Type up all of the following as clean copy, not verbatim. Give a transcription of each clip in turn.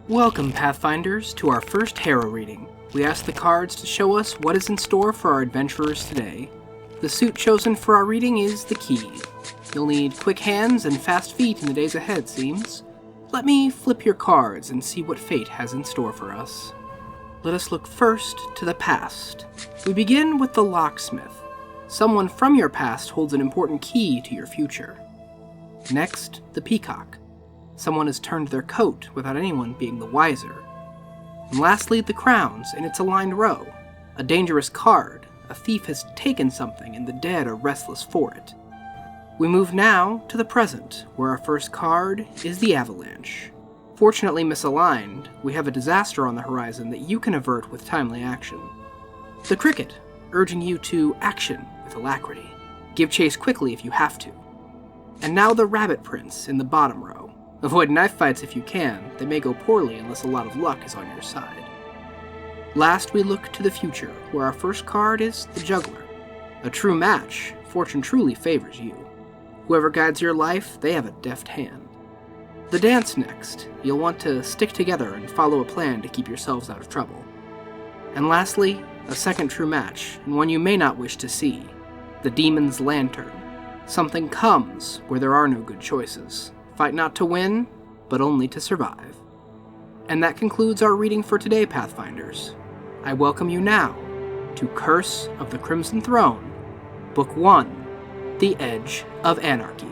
Welcome, Pathfinders, to our first Hero reading. We ask the cards to show us what is in store for our adventurers today. The suit chosen for our reading is the key. You'll need quick hands and fast feet in the days ahead, seems. Let me flip your cards and see what fate has in store for us. Let us look first to the past. We begin with the locksmith. Someone from your past holds an important key to your future. Next, the peacock. Someone has turned their coat without anyone being the wiser. And lastly, the crowns in its aligned row. A dangerous card. A thief has taken something and the dead are restless for it. We move now to the present, where our first card is the avalanche. Fortunately misaligned, we have a disaster on the horizon that you can avert with timely action. The cricket, urging you to action with alacrity. Give chase quickly if you have to. And now the rabbit prince in the bottom row. Avoid knife fights if you can. They may go poorly unless a lot of luck is on your side. Last, we look to the future, where our first card is the juggler. A true match. Fortune truly favors you. Whoever guides your life, they have a deft hand. The dance next. You'll want to stick together and follow a plan to keep yourselves out of trouble. And lastly, a second true match, and one you may not wish to see. The demon's lantern. Something comes where there are no good choices. Fight not to win, but only to survive. And that concludes our reading for today, Pathfinders. I welcome you now to Curse of the Crimson Throne, Book 1, The Edge of Anarchy.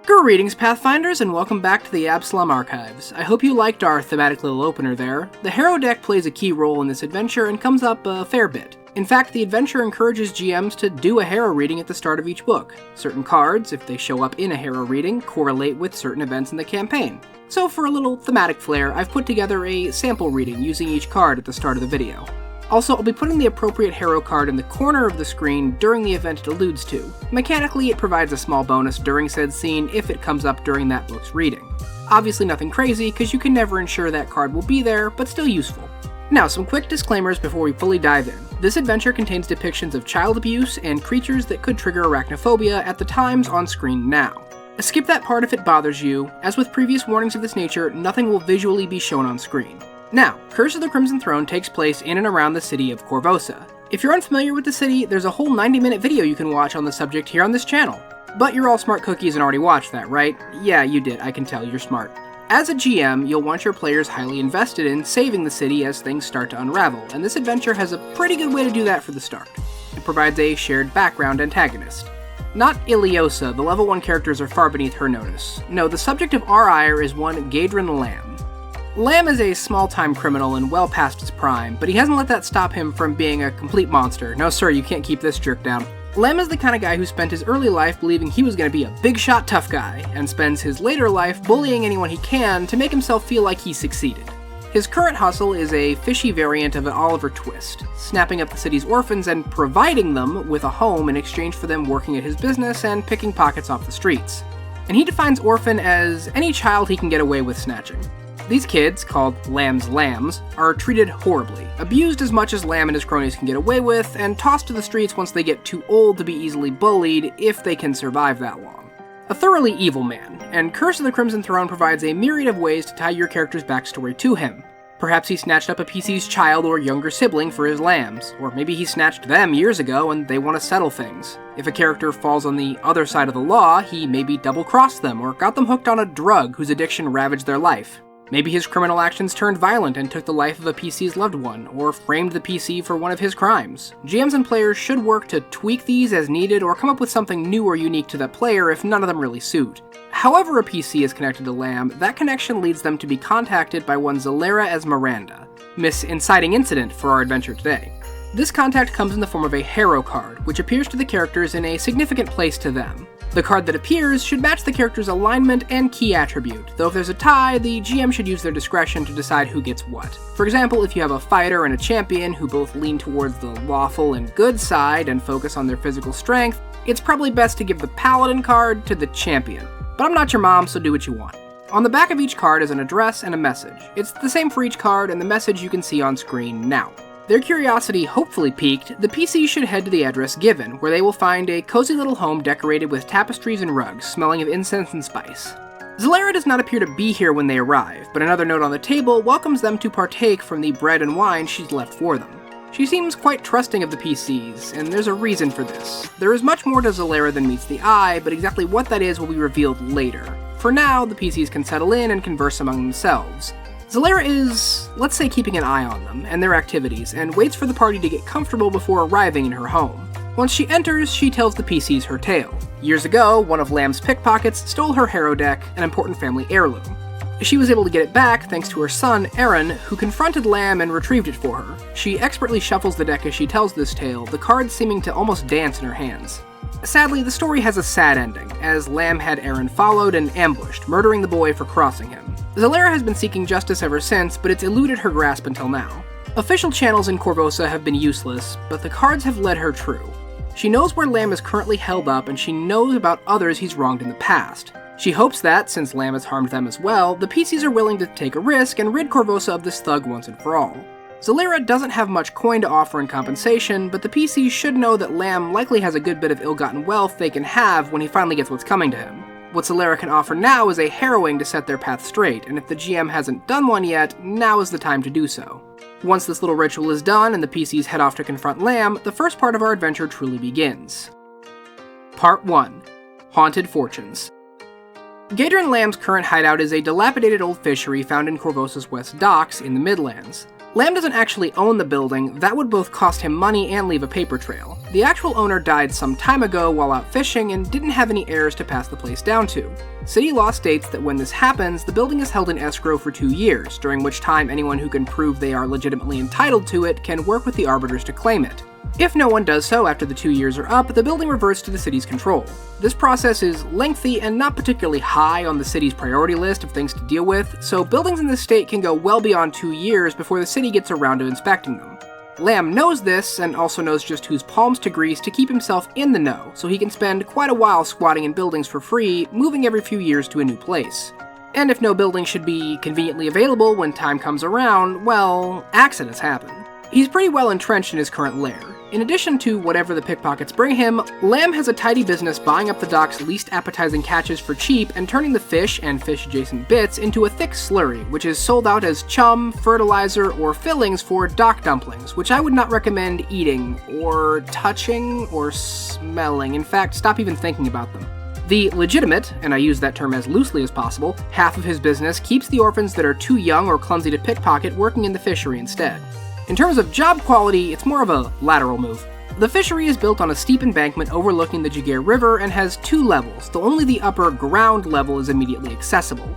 Greetings, Pathfinders, and welcome back to the Absalom Archives. I hope you liked our thematic little opener there. The Hero deck plays a key role in this adventure and comes up a fair bit. In fact, the adventure encourages GMs to do a Hero reading at the start of each book. Certain cards, if they show up in a Hero reading, correlate with certain events in the campaign. So for a little thematic flair, I've put together a sample reading using each card at the start of the video. Also, I'll be putting the appropriate Hero card in the corner of the screen during the event it alludes to. Mechanically, it provides a small bonus during said scene if it comes up during that book's reading. Obviously nothing crazy, because you can never ensure that card will be there, but still useful. Now, some quick disclaimers before we fully dive in. This adventure contains depictions of child abuse and creatures that could trigger arachnophobia at the times on screen now. Skip that part if it bothers you. As with previous warnings of this nature, nothing will visually be shown on screen. Now, Curse of the Crimson Throne takes place in and around the city of Korvosa. If you're unfamiliar with the city, there's a whole 90-minute video you can watch on the subject here on this channel. But you're all smart cookies and already watched that, right? Yeah, you did, I can tell, you're smart. As a GM, you'll want your players highly invested in saving the city as things start to unravel, and this adventure has a pretty good way to do that for the start. It provides a shared background antagonist. Not Iliosa, the level 1 characters are far beneath her notice. No, the subject of our ire is one Gadrin Lamb. Lamb is a small-time criminal and well past his prime, but he hasn't let that stop him from being a complete monster. No sir, you can't keep this jerk down. Lamb is the kind of guy who spent his early life believing he was going to be a big-shot tough guy, and spends his later life bullying anyone he can to make himself feel like he succeeded. His current hustle is a fishy variant of an Oliver Twist, snapping up the city's orphans and providing them with a home in exchange for them working at his business and picking pockets off the streets. And he defines orphan as any child he can get away with snatching. These kids, called Lamb's Lambs, are treated horribly, abused as much as Lamb and his cronies can get away with, and tossed to the streets once they get too old to be easily bullied, if they can survive that long. A thoroughly evil man, and Curse of the Crimson Throne provides a myriad of ways to tie your character's backstory to him. Perhaps he snatched up a PC's child or younger sibling for his lambs, or maybe he snatched them years ago and they want to settle things. If a character falls on the other side of the law, he maybe double-crossed them or got them hooked on a drug whose addiction ravaged their life. Maybe his criminal actions turned violent and took the life of a PC's loved one, or framed the PC for one of his crimes. GMs and players should work to tweak these as needed or come up with something new or unique to the player if none of them really suit. However a PC is connected to Lamb, that connection leads them to be contacted by one Zalera Esmeralda, Miss Inciting Incident for our adventure today. This contact comes in the form of a Hero card, which appears to the characters in a significant place to them. The card that appears should match the character's alignment and key attribute, though if there's a tie, the GM should use their discretion to decide who gets what. For example, if you have a fighter and a champion who both lean towards the lawful and good side and focus on their physical strength, it's probably best to give the paladin card to the champion. But I'm not your mom, so do what you want. On the back of each card is an address and a message. It's the same for each card, and the message you can see on screen now. Their curiosity hopefully piqued, the PC should head to the address given, where they will find a cozy little home decorated with tapestries and rugs, smelling of incense and spice. Zalera does not appear to be here when they arrive, but another note on the table welcomes them to partake from the bread and wine she's left for them. She seems quite trusting of the PCs, and there's a reason for this. There is much more to Zalera than meets the eye, but exactly what that is will be revealed later. For now, the PCs can settle in and converse among themselves. Zalera is, let's say, keeping an eye on them and their activities, and waits for the party to get comfortable before arriving in her home. Once she enters, she tells the PCs her tale. Years ago, one of Lamb's pickpockets stole her hero deck, an important family heirloom. She was able to get it back thanks to her son, Aaron, who confronted Lamb and retrieved it for her. She expertly shuffles the deck as she tells this tale, the cards seeming to almost dance in her hands. Sadly, the story has a sad ending, as Lamb had Aaron followed and ambushed, murdering the boy for crossing him. Zalera has been seeking justice ever since, but it's eluded her grasp until now. Official channels in Korvosa have been useless, but the cards have led her true. She knows where Lamb is currently held up, and she knows about others he's wronged in the past. She hopes that, since Lamb has harmed them as well, the PCs are willing to take a risk and rid Korvosa of this thug once and for all. Zalera doesn't have much coin to offer in compensation, but the PCs should know that Lamb likely has a good bit of ill-gotten wealth they can have when he finally gets what's coming to him. What Zalera can offer now is a harrowing to set their path straight, and if the GM hasn't done one yet, now is the time to do so. Once this little ritual is done and the PCs head off to confront Lamb, the first part of our adventure truly begins. Part 1. Haunted Fortunes. Gator and Lamb's current hideout is a dilapidated old fishery found in Korvosa's west docks in the Midlands. Lamb doesn't actually own the building, that would both cost him money and leave a paper trail. The actual owner died some time ago while out fishing and didn't have any heirs to pass the place down to. City law states that when this happens, the building is held in escrow for 2 years, during which time anyone who can prove they are legitimately entitled to it can work with the arbiters to claim it. If no one does so after the 2 years are up, the building reverts to the city's control. This process is lengthy and not particularly high on the city's priority list of things to deal with, so buildings in this state can go well beyond 2 years before the city gets around to inspecting them. Lamb knows this, and also knows just whose palms to grease to keep himself in the know, so he can spend quite a while squatting in buildings for free, moving every few years to a new place. And if no building should be conveniently available when time comes around, well, accidents happen. He's pretty well entrenched in his current lair. In addition to whatever the pickpockets bring him, Lamb has a tidy business buying up the dock's least appetizing catches for cheap and turning the fish and fish-adjacent bits into a thick slurry, which is sold out as chum, fertilizer, or fillings for dock dumplings, which I would not recommend eating, or touching, or smelling. In fact, stop even thinking about them. The legitimate, and I use that term as loosely as possible, half of his business keeps the orphans that are too young or clumsy to pickpocket working in the fishery instead. In terms of job quality, it's more of a lateral move. The fishery is built on a steep embankment overlooking the Jagir River and has 2 levels, though only the upper ground level is immediately accessible.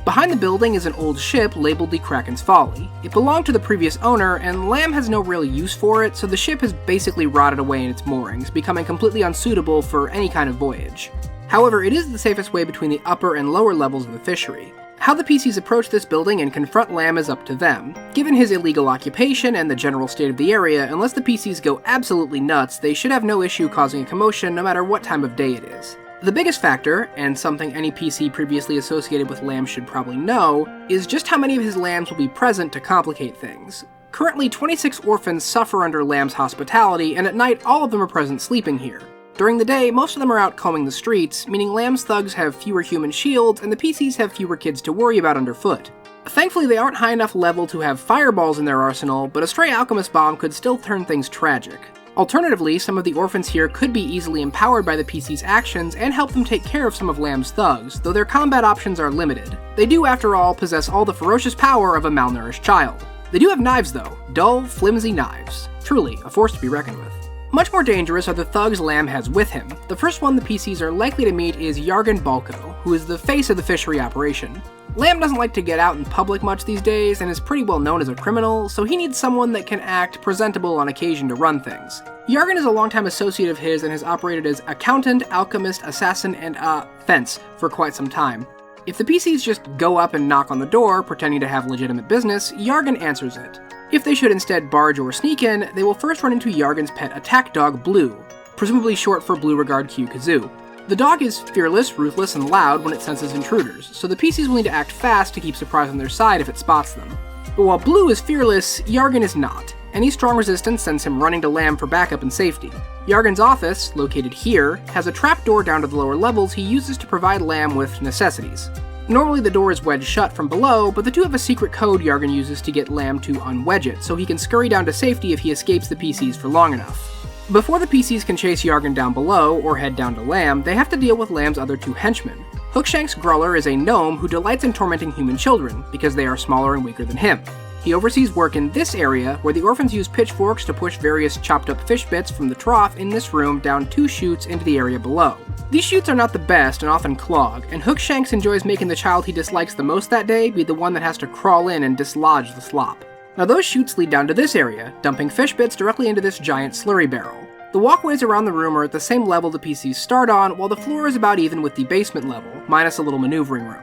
Behind the building is an old ship labeled the Kraken's Folly. It belonged to the previous owner, and Lamb has no real use for it, so the ship has basically rotted away in its moorings, becoming completely unsuitable for any kind of voyage. However, it is the safest way between the upper and lower levels of the fishery. How the PCs approach this building and confront Lamb is up to them. Given his illegal occupation and the general state of the area, unless the PCs go absolutely nuts, they should have no issue causing a commotion no matter what time of day it is. The biggest factor, and something any PC previously associated with Lamb should probably know, is just how many of his lambs will be present to complicate things. Currently, 26 orphans suffer under Lamb's hospitality, and at night all of them are present sleeping here. During the day, most of them are out combing the streets, meaning Lamb's thugs have fewer human shields and the PCs have fewer kids to worry about underfoot. Thankfully, they aren't high enough level to have fireballs in their arsenal, but a stray alchemist bomb could still turn things tragic. Alternatively, some of the orphans here could be easily empowered by the PC's actions and help them take care of some of Lamb's thugs, though their combat options are limited. They do, after all, possess all the ferocious power of a malnourished child. They do have knives, though. Dull, flimsy knives. Truly, a force to be reckoned with. Much more dangerous are the thugs Lamb has with him. The first one the PCs are likely to meet is Yargan Balko, who is the face of the fishery operation. Lamb doesn't like to get out in public much these days and is pretty well known as a criminal, so he needs someone that can act presentable on occasion to run things. Yargan is a longtime associate of his and has operated as accountant, alchemist, assassin, and fence for quite some time. If the PCs just go up and knock on the door, pretending to have legitimate business, Yargan answers it. If they should instead barge or sneak in, they will first run into Yargan's pet attack dog, Blue, presumably short for Beauregard Q. Kazoo. The dog is fearless, ruthless, and loud when it senses intruders, so the PCs will need to act fast to keep surprise on their side if it spots them. But while Blue is fearless, Yargan is not. Any strong resistance sends him running to Lamb for backup and safety. Yargan's office, located here, has a trapdoor down to the lower levels he uses to provide Lamb with necessities. Normally the door is wedged shut from below, but the two have a secret code Yargan uses to get Lamb to unwedge it, so he can scurry down to safety if he escapes the PCs for long enough. Before the PCs can chase Yargan down below, or head down to Lamb, they have to deal with Lamb's other two henchmen. Hookshank's Gruller is a gnome who delights in tormenting human children, because they are smaller and weaker than him. He oversees work in this area, where the orphans use pitchforks to push various chopped up fish bits from the trough in this room down 2 chutes into the area below. These chutes are not the best and often clog, and Hookshanks enjoys making the child he dislikes the most that day be the one that has to crawl in and dislodge the slop. Now those chutes lead down to this area, dumping fish bits directly into this giant slurry barrel. The walkways around the room are at the same level the PCs start on, while the floor is about even with the basement level, minus a little maneuvering room.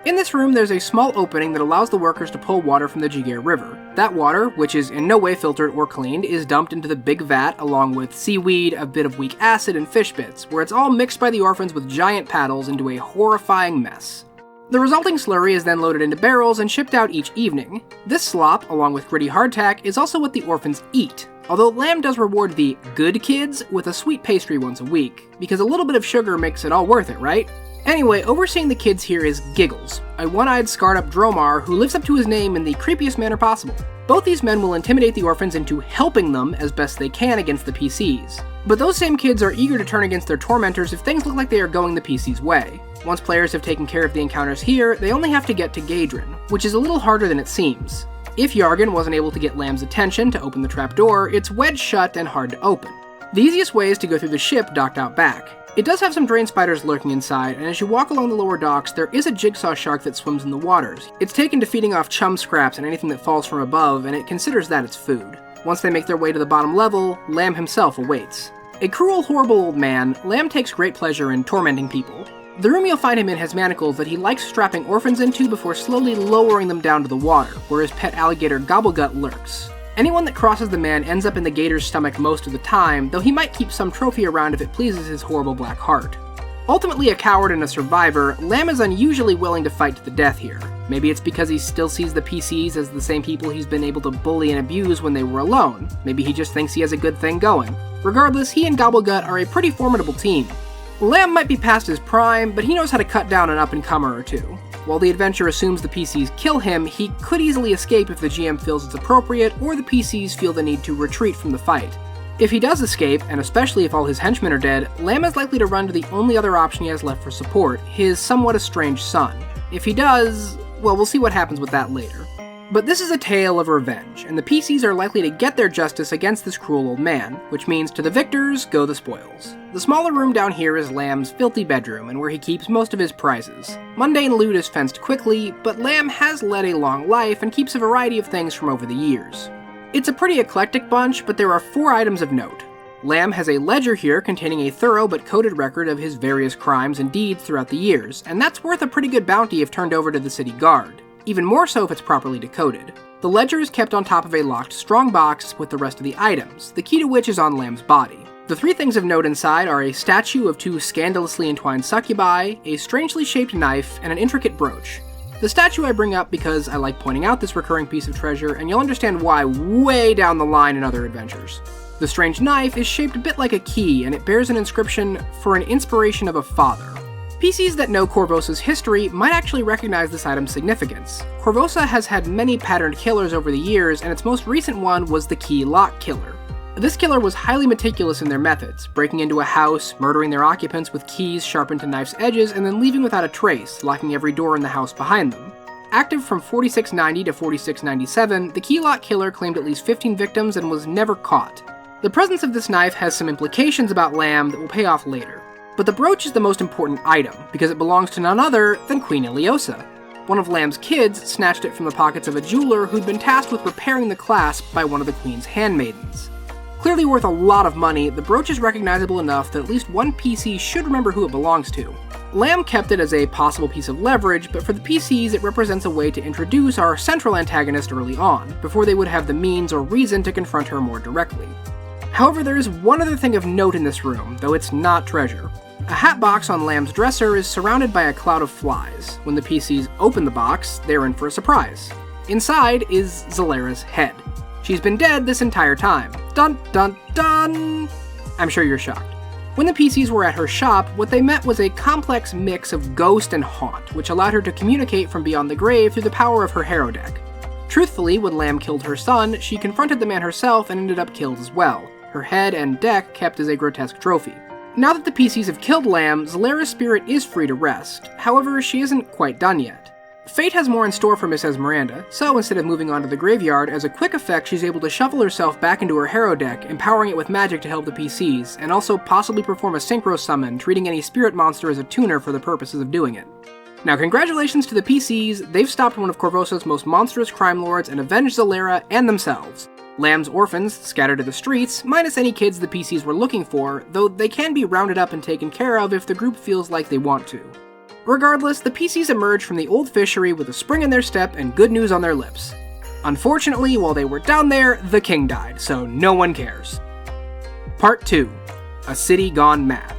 In this room, there's a small opening that allows the workers to pull water from the Jigare River. That water, which is in no way filtered or cleaned, is dumped into the big vat along with seaweed, a bit of weak acid, and fish bits, where it's all mixed by the orphans with giant paddles into a horrifying mess. The resulting slurry is then loaded into barrels and shipped out each evening. This slop, along with gritty hardtack, is also what the orphans eat, although Lamb does reward the good kids with a sweet pastry once a week, because a little bit of sugar makes it all worth it, right? Anyway, overseeing the kids here is Giggles, a one-eyed scarred-up Dromar who lives up to his name in the creepiest manner possible. Both these men will intimidate the orphans into helping them as best they can against the PCs. But those same kids are eager to turn against their tormentors if things look like they are going the PC's way. Once players have taken care of the encounters here, they only have to get to Gadrin, which is a little harder than it seems. If Yargan wasn't able to get Lamb's attention to open the trapdoor, it's wedged shut and hard to open. The easiest way is to go through the ship docked out back. It does have some drain spiders lurking inside, and as you walk along the lower docks, there is a jigsaw shark that swims in the waters. It's taken to feeding off chum scraps and anything that falls from above, and it considers that its food. Once they make their way to the bottom level, Lamb himself awaits. A cruel, horrible old man, Lamb takes great pleasure in tormenting people. The room you'll find him in has manacles that he likes strapping orphans into before slowly lowering them down to the water, where his pet alligator Gobblegut lurks. Anyone that crosses the man ends up in the gator's stomach most of the time, though he might keep some trophy around if it pleases his horrible black heart. Ultimately a coward and a survivor, Lamb is unusually willing to fight to the death here. Maybe it's because he still sees the PCs as the same people he's been able to bully and abuse when they were alone. Maybe he just thinks he has a good thing going. Regardless, he and Gobblegut are a pretty formidable team. Lamb might be past his prime, but he knows how to cut down an up-and-comer or two. While the adventure assumes the PCs kill him, he could easily escape if the GM feels it's appropriate, or the PCs feel the need to retreat from the fight. If he does escape, and especially if all his henchmen are dead, Lamb is likely to run to the only other option he has left for support, his somewhat estranged son. If he does, well, we'll see what happens with that later. But this is a tale of revenge, and the PCs are likely to get their justice against this cruel old man, which means to the victors go the spoils. The smaller room down here is Lamb's filthy bedroom, and where he keeps most of his prizes. Mundane loot is fenced quickly, but Lamb has led a long life and keeps a variety of things from over the years. It's a pretty eclectic bunch, but there are 4 items of note. Lamb has a ledger here containing a thorough but coded record of his various crimes and deeds throughout the years, and that's worth a pretty good bounty if turned over to the city guard. Even more so if it's properly decoded. The ledger is kept on top of a locked strong box with the rest of the items, the key to which is on Lamb's body. The 3 things of note inside are a statue of 2 scandalously entwined succubi, a strangely shaped knife, and an intricate brooch. The statue I bring up because I like pointing out this recurring piece of treasure, and you'll understand why way down the line in other adventures. The strange knife is shaped a bit like a key, and it bears an inscription for an inspiration of a father. PCs that know Korvosa's history might actually recognize this item's significance. Korvosa has had many patterned killers over the years, and its most recent one was the Key Lock Killer. This killer was highly meticulous in their methods, breaking into a house, murdering their occupants with keys sharpened to knife's edges, and then leaving without a trace, locking every door in the house behind them. Active from 4690 to 4697, the Key Lock Killer claimed at least 15 victims and was never caught. The presence of this knife has some implications about Lamb that will pay off later. But the brooch is the most important item, because it belongs to none other than Queen Iliosa. One of Lamb's kids snatched it from the pockets of a jeweler who'd been tasked with repairing the clasp by one of the queen's handmaidens. Clearly worth a lot of money, the brooch is recognizable enough that at least one PC should remember who it belongs to. Lamb kept it as a possible piece of leverage, but for the PCs it represents a way to introduce our central antagonist early on, before they would have the means or reason to confront her more directly. However, there is one other thing of note in this room, though it's not treasure. A hat box on Lamb's dresser is surrounded by a cloud of flies. When the PCs open the box, they're in for a surprise. Inside is Zalera's head. She's been dead this entire time. Dun dun dun! I'm sure you're shocked. When the PCs were at her shop, what they met was a complex mix of ghost and haunt, which allowed her to communicate from beyond the grave through the power of her hero deck. Truthfully, when Lamb killed her son, she confronted the man herself and ended up killed as well, her head and deck kept as a grotesque trophy. Now that the PCs have killed Lamb, Zalera's spirit is free to rest, however she isn't quite done yet. Fate has more in store for Miss Esmeralda, so instead of moving on to the graveyard, as a quick effect she's able to shuffle herself back into her hero deck, empowering it with magic to help the PCs, and also possibly perform a synchro summon, treating any spirit monster as a tuner for the purposes of doing it. Now congratulations to the PCs, they've stopped one of Korvosa's most monstrous crime lords and avenged Zalera and themselves. Lamb's orphans scattered to the streets, minus any kids the PCs were looking for, though they can be rounded up and taken care of if the group feels like they want to. Regardless, the PCs emerged from the old fishery with a spring in their step and good news on their lips. Unfortunately, while they were down there, the king died, so no one cares. Part 2. A City Gone Mad.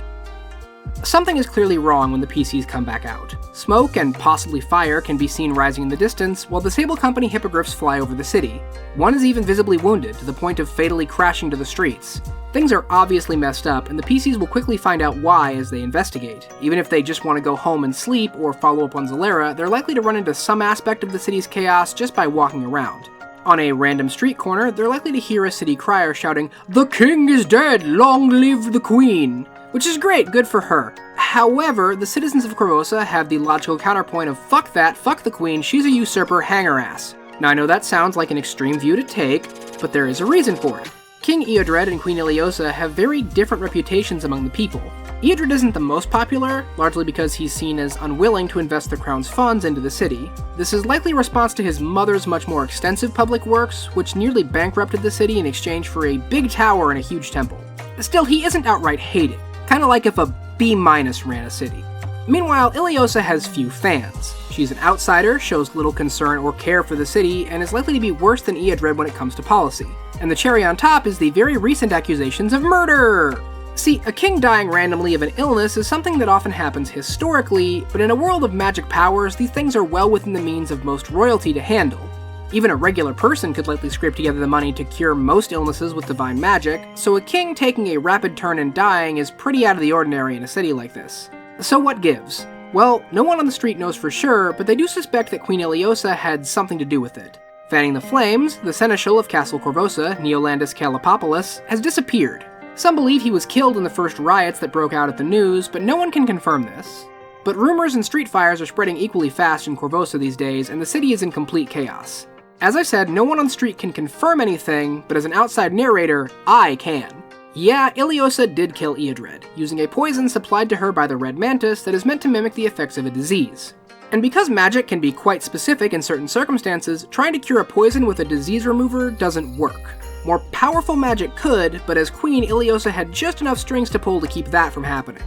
Something is clearly wrong when the PCs come back out. Smoke and possibly fire can be seen rising in the distance, while the Sable Company hippogriffs fly over the city. One is even visibly wounded, to the point of fatally crashing to the streets. Things are obviously messed up, and the PCs will quickly find out why as they investigate. Even if they just want to go home and sleep or follow up on Zalera, they're likely to run into some aspect of the city's chaos just by walking around. On a random street corner, they're likely to hear a city crier shouting, "The king is dead! Long live the queen!" Which is great, good for her. However, the citizens of Korvosa have the logical counterpoint of fuck that, fuck the queen, she's a usurper, hang her ass. Now I know that sounds like an extreme view to take, but there is a reason for it. King Eodred and Queen Iliosa have very different reputations among the people. Eodred isn't the most popular, largely because he's seen as unwilling to invest the crown's funds into the city. This is likely a response to his mother's much more extensive public works, which nearly bankrupted the city in exchange for a big tower and a huge temple. Still, he isn't outright hated, kinda like if a B- ran a city. Meanwhile, Iliosa has few fans. She's an outsider, shows little concern or care for the city, and is likely to be worse than Eodred when it comes to policy. And the cherry on top is the very recent accusations of murder! See, a king dying randomly of an illness is something that often happens historically, but in a world of magic powers, these things are well within the means of most royalty to handle. Even a regular person could likely scrape together the money to cure most illnesses with divine magic, so a king taking a rapid turn and dying is pretty out of the ordinary in a city like this. So what gives? Well, no one on the street knows for sure, but they do suspect that Queen Iliosa had something to do with it. Fanning the flames, the seneschal of Castle Korvosa, Neolandus Calipopoulos, has disappeared. Some believe he was killed in the first riots that broke out at the news, but no one can confirm this. But rumors and street fires are spreading equally fast in Korvosa these days, and the city is in complete chaos. As I said, no one on the street can confirm anything, but as an outside narrator, I can. Yeah, Iliosa did kill Eodred, using a poison supplied to her by the Red Mantis that is meant to mimic the effects of a disease. And because magic can be quite specific in certain circumstances, trying to cure a poison with a disease remover doesn't work. More powerful magic could, but as queen, Iliosa had just enough strings to pull to keep that from happening.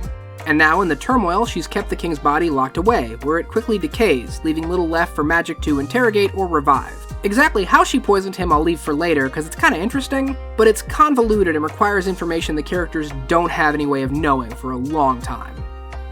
And now, in the turmoil, she's kept the king's body locked away, where it quickly decays, leaving little left for magic to interrogate or revive. Exactly how she poisoned him I'll leave for later, because it's kinda interesting, but it's convoluted and requires information the characters don't have any way of knowing for a long time.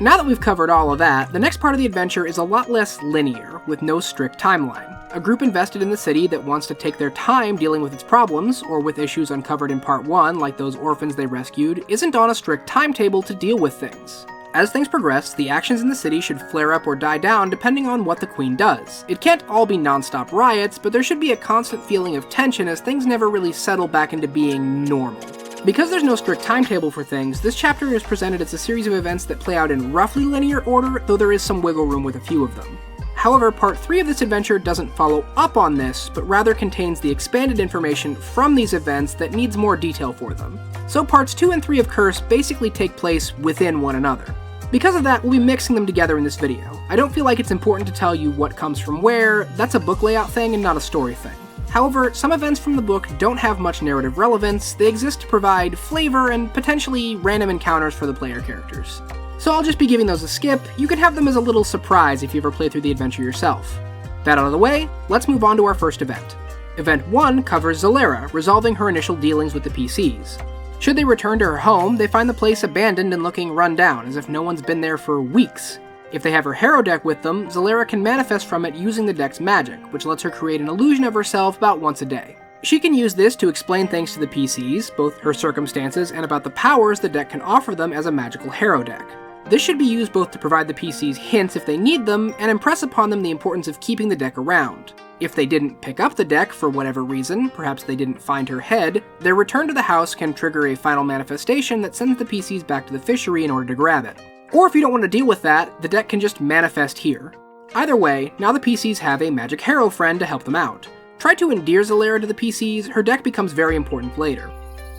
Now that we've covered all of that, the next part of the adventure is a lot less linear, with no strict timeline. A group invested in the city that wants to take their time dealing with its problems, or with issues uncovered in Part 1, like those orphans they rescued, isn't on a strict timetable to deal with things. As things progress, the actions in the city should flare up or die down depending on what the queen does. It can't all be non-stop riots, but there should be a constant feeling of tension as things never really settle back into being normal. Because there's no strict timetable for things, this chapter is presented as a series of events that play out in roughly linear order, though there is some wiggle room with a few of them. However, Part 3 of this adventure doesn't follow up on this, but rather contains the expanded information from these events that needs more detail for them. So Parts 2 and 3 of Curse basically take place within one another. Because of that, we'll be mixing them together in this video. I don't feel like it's important to tell you what comes from where, that's a book layout thing and not a story thing. However, some events from the book don't have much narrative relevance, they exist to provide flavor and potentially random encounters for the player characters. So I'll just be giving those a skip, you could have them as a little surprise if you ever play through the adventure yourself. That out of the way, let's move on to our first event. Event 1 covers Zalera, resolving her initial dealings with the PCs. Should they return to her home, they find the place abandoned and looking run down, as if no one's been there for weeks. If they have her hero deck with them, Zalera can manifest from it using the deck's magic, which lets her create an illusion of herself about once a day. She can use this to explain things to the PCs, both her circumstances and about the powers the deck can offer them as a magical hero deck. This should be used both to provide the PCs hints if they need them, and impress upon them the importance of keeping the deck around. If they didn't pick up the deck for whatever reason, perhaps they didn't find her head, their return to the house can trigger a final manifestation that sends the PCs back to the fishery in order to grab it. Or if you don't want to deal with that, the deck can just manifest here. Either way, now the PCs have a magic hero friend to help them out. Try to endear Zalera to the PCs, her deck becomes very important later.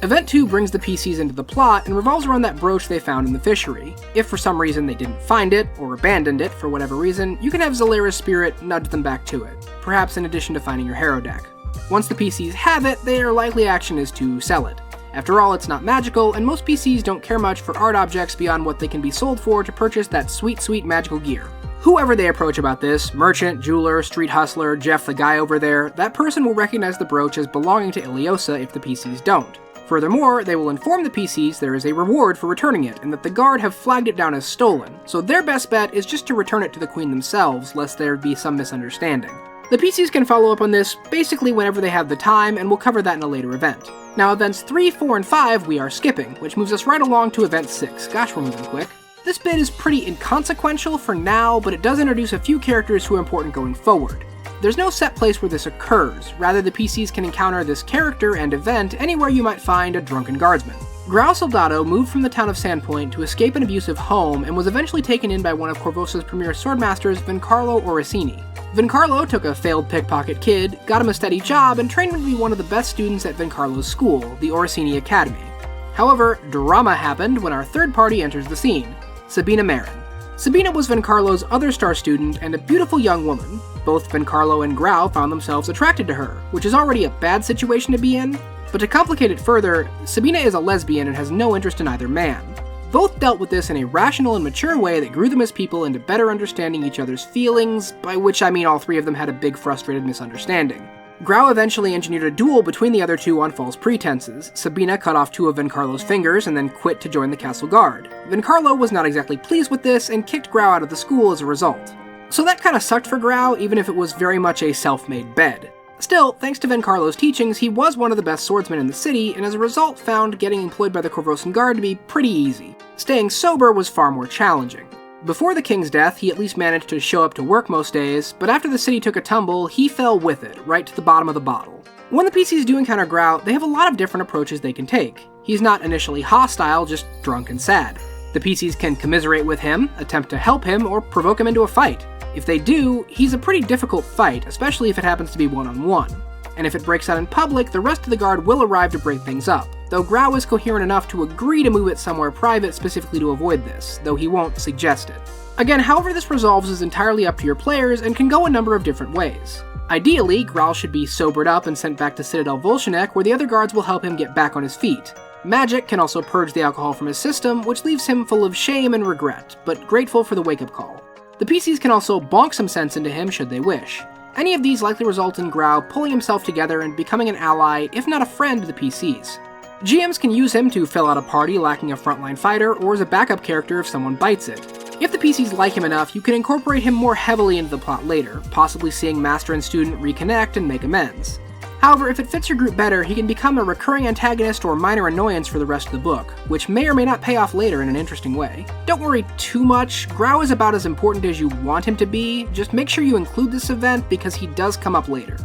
Event 2 brings the PCs into the plot and revolves around that brooch they found in the fishery. If for some reason they didn't find it, or abandoned it for whatever reason, you can have Zalera's spirit nudge them back to it, perhaps in addition to finding your hero deck. Once the PCs have it, their likely action is to sell it. After all, it's not magical, and most PCs don't care much for art objects beyond what they can be sold for to purchase that sweet, sweet magical gear. Whoever they approach about this, merchant, jeweler, street hustler, Jeff the guy over there, that person will recognize the brooch as belonging to Iliosa if the PCs don't. Furthermore, they will inform the PCs there is a reward for returning it, and that the guard have flagged it down as stolen, so their best bet is just to return it to the queen themselves, lest there be some misunderstanding. The PCs can follow up on this basically whenever they have the time, and we'll cover that in a later event. Now events 3, 4, and 5 we are skipping, which moves us right along to event 6. Gosh, we're moving quick. This bit is pretty inconsequential for now, but it does introduce a few characters who are important going forward. There's no set place where this occurs, rather the PCs can encounter this character and event anywhere you might find a drunken guardsman. Grau Soldado moved from the town of Sandpoint to escape an abusive home and was eventually taken in by one of Korvosa's premier swordmasters, Vincarlo Orsini. Vincarlo took a failed pickpocket kid, got him a steady job, and trained him to be one of the best students at Vincarlo's school, the Orsini Academy. However, drama happened when our third party enters the scene, Sabina Marin. Sabina was Vincarlo's other star student and a beautiful young woman. Both Vincarlo and Grau found themselves attracted to her, which is already a bad situation to be in. But to complicate it further, Sabina is a lesbian and has no interest in either man. Both dealt with this in a rational and mature way that grew them as people into better understanding each other's feelings, by which I mean all three of them had a big frustrated misunderstanding. Grau eventually engineered a duel between the other two on false pretenses. Sabina cut off 2 of Vincarlo's fingers and then quit to join the castle guard. Vincarlo was not exactly pleased with this and kicked Grau out of the school as a result. So that kinda sucked for Grau, even if it was very much a self-made bed. Still, thanks to Vincarlo's teachings, he was one of the best swordsmen in the city, and as a result found getting employed by the Korvosan Guard to be pretty easy. Staying sober was far more challenging. Before the king's death, he at least managed to show up to work most days, but after the city took a tumble, he fell with it, right to the bottom of the bottle. When the PCs do encounter Grau, they have a lot of different approaches they can take. He's not initially hostile, just drunk and sad. The PCs can commiserate with him, attempt to help him, or provoke him into a fight. If they do, he's a pretty difficult fight, especially if it happens to be one-on-one. And if it breaks out in public, the rest of the guard will arrive to break things up, though Grau is coherent enough to agree to move it somewhere private specifically to avoid this, though he won't suggest it. Again, however this resolves is entirely up to your players and can go a number of different ways. Ideally, Grau should be sobered up and sent back to Citadel Volshanek, where the other guards will help him get back on his feet. Magic can also purge the alcohol from his system, which leaves him full of shame and regret, but grateful for the wake-up call. The PCs can also bonk some sense into him should they wish. Any of these likely result in Grau pulling himself together and becoming an ally, if not a friend, to the PCs. GMs can use him to fill out a party lacking a frontline fighter, or as a backup character if someone bites it. If the PCs like him enough, you can incorporate him more heavily into the plot later, possibly seeing master and student reconnect and make amends. However, if it fits your group better, he can become a recurring antagonist or minor annoyance for the rest of the book, which may or may not pay off later in an interesting way. Don't worry too much, Grau is about as important as you want him to be, just make sure you include this event because he does come up later.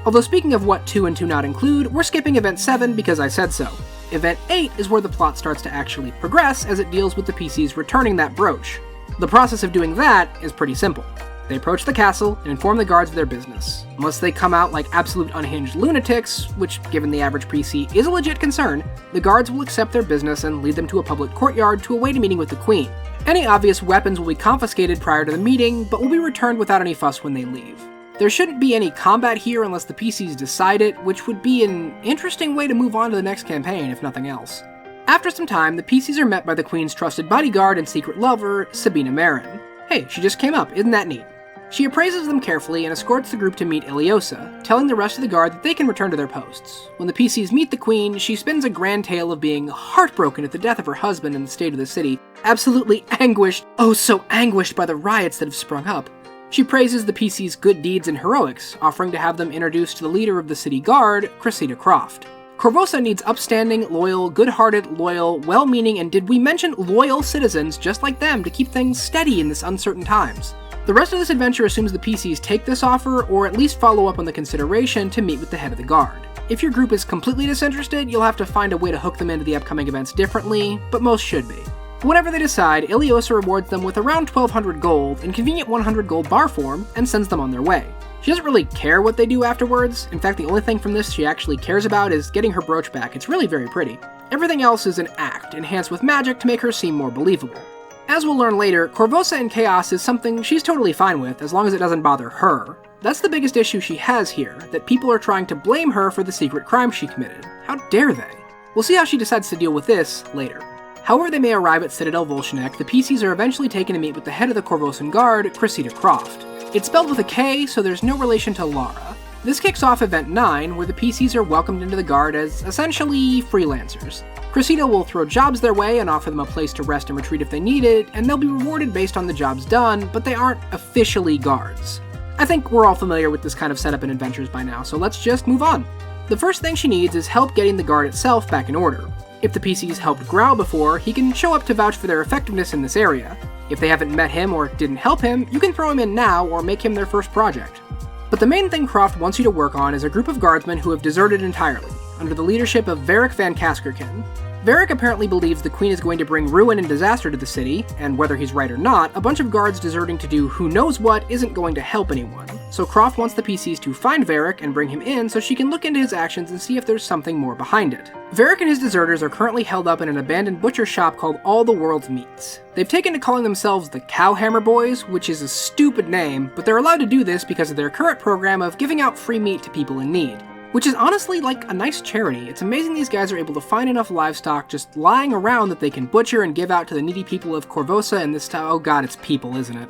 Although speaking of what to and to not include, we're skipping Event 7 because I said so. Event 8 is where the plot starts to actually progress as it deals with the PCs returning that brooch. The process of doing that is pretty simple. They approach the castle and inform the guards of their business. Unless they come out like absolute unhinged lunatics, which given the average PC is a legit concern, the guards will accept their business and lead them to a public courtyard to await a meeting with the queen. Any obvious weapons will be confiscated prior to the meeting, but will be returned without any fuss when they leave. There shouldn't be any combat here unless the PCs decide it, which would be an interesting way to move on to the next campaign if nothing else. After some time, the PCs are met by the queen's trusted bodyguard and secret lover, Sabina Marin. Hey, she just came up, isn't that neat? She appraises them carefully and escorts the group to meet Iliosa, telling the rest of the guard that they can return to their posts. When the PCs meet the queen, she spins a grand tale of being heartbroken at the death of her husband and the state of the city, absolutely anguished, oh so anguished by the riots that have sprung up. She praises the PC's good deeds and heroics, offering to have them introduced to the leader of the city guard, Cressida Croft. Korvosa needs upstanding, loyal, good-hearted, loyal, well-meaning, and did we mention loyal citizens just like them to keep things steady in this uncertain times. The rest of this adventure assumes the PCs take this offer, or at least follow up on the consideration to meet with the head of the guard. If your group is completely disinterested, you'll have to find a way to hook them into the upcoming events differently, but most should be. Whenever they decide, Iliosa rewards them with around 1200 gold in convenient 100 gold bar form and sends them on their way. She doesn't really care what they do afterwards. In fact, the only thing from this she actually cares about is getting her brooch back. It's really very pretty. Everything else is an act, enhanced with magic to make her seem more believable. As we'll learn later, Korvosa in chaos is something she's totally fine with, as long as it doesn't bother her. That's the biggest issue she has here, that people are trying to blame her for the secret crime she committed. How dare they? We'll see how she decides to deal with this later. However they may arrive at Citadel Volshenek, the PCs are eventually taken to meet with the head of the Korvosan Guard, Cressida Croft. It's spelled with a K, so there's no relation to Lara. This kicks off Event 9, where the PCs are welcomed into the Guard as, essentially, freelancers. Cressida will throw jobs their way and offer them a place to rest and retreat if they need it, and they'll be rewarded based on the jobs done, but they aren't officially guards. I think we're all familiar with this kind of setup in adventures by now, so let's just move on. The first thing she needs is help getting the Guard itself back in order. If the PCs helped Grau before, he can show up to vouch for their effectiveness in this area. If they haven't met him or didn't help him, you can throw him in now or make him their first project. But the main thing Croft wants you to work on is a group of guardsmen who have deserted entirely, under the leadership of Varric van Kaskerkin. Varric apparently believes the Queen is going to bring ruin and disaster to the city, and whether he's right or not, a bunch of guards deserting to do who knows what isn't going to help anyone. So Croft wants the PCs to find Varric and bring him in so she can look into his actions and see if there's something more behind it. Varric and his deserters are currently held up in an abandoned butcher shop called All the World's Meats. They've taken to calling themselves the Cowhammer Boys, which is a stupid name, but they're allowed to do this because of their current program of giving out free meat to people in need. Which is honestly like a nice charity. It's amazing these guys are able to find enough livestock just lying around that they can butcher and give out to the needy people of Korvosa and this time. Oh god, it's people, isn't it?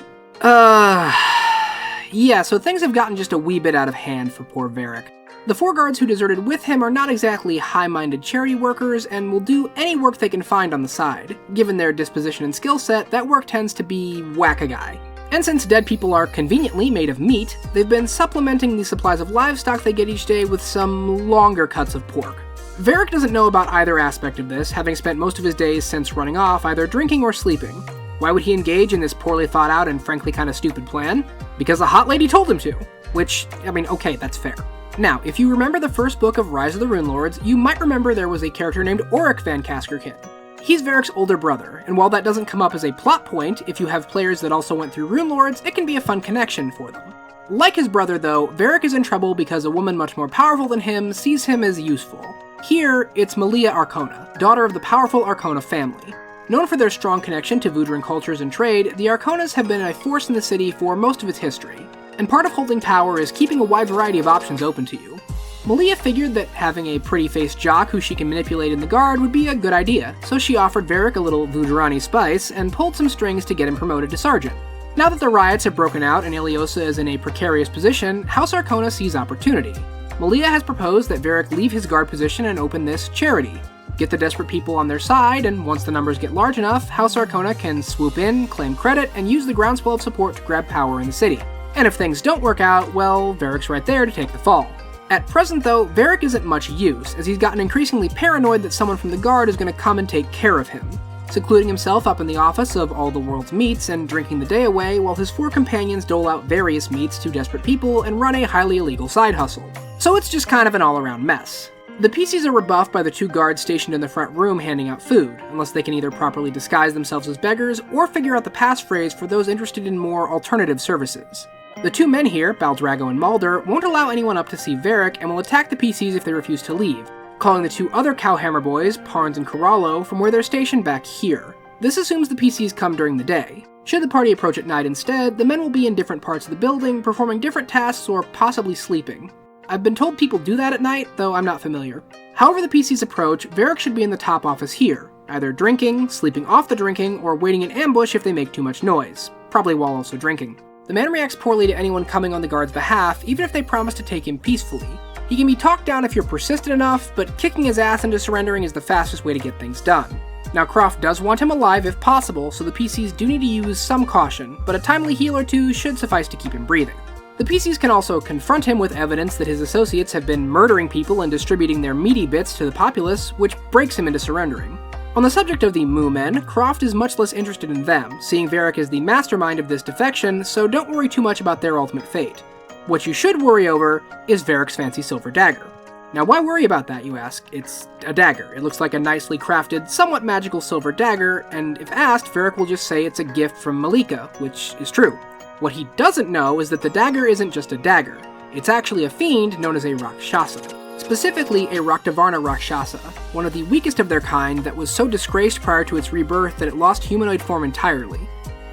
Yeah, so things have gotten just a wee bit out of hand for poor Varric. The 4 guards who deserted with him are not exactly high-minded charity workers and will do any work they can find on the side. Given their disposition and skill set, that work tends to be whack-a-guy. And since dead people are conveniently made of meat, they've been supplementing the supplies of livestock they get each day with some longer cuts of pork. Varric doesn't know about either aspect of this, having spent most of his days since running off either drinking or sleeping. Why would he engage in this poorly thought out and frankly kinda stupid plan? Because the hot lady told him to. Which, I mean, okay, that's fair. Now, if you remember the first book of Rise of the Runelords, you might remember there was a character named Auric van Kaskerkin. He's Varric's older brother, and while that doesn't come up as a plot point, if you have players that also went through Runelords, it can be a fun connection for them. Like his brother though, Varric is in trouble because a woman much more powerful than him sees him as useful. Here, it's Malia Arcona, daughter of the powerful Arcona family. Known for their strong connection to Voudran cultures and trade, the Arconas have been a force in the city for most of its history, and part of holding power is keeping a wide variety of options open to you. Malia figured that having a pretty-faced jock who she can manipulate in the Guard would be a good idea, so she offered Varric a little Voudrani spice and pulled some strings to get him promoted to sergeant. Now that the riots have broken out and Iliosa is in a precarious position, House Arcona sees opportunity. Malia has proposed that Varric leave his Guard position and open this charity. Get the desperate people on their side, and once the numbers get large enough, House Arcona can swoop in, claim credit, and use the groundswell of support to grab power in the city. And if things don't work out, well, Varric's right there to take the fall. At present though, Varric isn't much use, as he's gotten increasingly paranoid that someone from the Guard is going to come and take care of him, secluding himself up in the office of All the World's Meats and drinking the day away while his 4 companions dole out various meats to desperate people and run a highly illegal side hustle. So it's just kind of an all-around mess. The PCs are rebuffed by the 2 guards stationed in the front room handing out food, unless they can either properly disguise themselves as beggars or figure out the passphrase for those interested in more alternative services. The 2 men here, Baldrago and Mulder, won't allow anyone up to see Varric and will attack the PCs if they refuse to leave, calling the 2 other Cowhammer boys, Parnes and Corallo, from where they're stationed back here. This assumes the PCs come during the day. Should the party approach at night instead, the men will be in different parts of the building, performing different tasks or possibly sleeping. I've been told people do that at night, though I'm not familiar. However the PCs approach, Varric should be in the top office here, either drinking, sleeping off the drinking, or waiting in ambush if they make too much noise, probably while also drinking. The man reacts poorly to anyone coming on the Guard's behalf, even if they promise to take him peacefully. He can be talked down if you're persistent enough, but kicking his ass into surrendering is the fastest way to get things done. Now, Croft does want him alive if possible, so the PCs do need to use some caution, but a timely heal or two should suffice to keep him breathing. The PCs can also confront him with evidence that his associates have been murdering people and distributing their meaty bits to the populace, which breaks him into surrendering. On the subject of the Moo Men, Croft is much less interested in them, seeing Varric as the mastermind of this defection, so don't worry too much about their ultimate fate. What you should worry over is Varric's fancy silver dagger. Now, why worry about that, you ask? It's a dagger. It looks like a nicely crafted, somewhat magical silver dagger, and if asked, Varric will just say it's a gift from Malika, which is true. What he doesn't know is that the dagger isn't just a dagger. It's actually a fiend known as a Rakshasa. Specifically, a Raktavarna Rakshasa, one of the weakest of their kind that was so disgraced prior to its rebirth that it lost humanoid form entirely.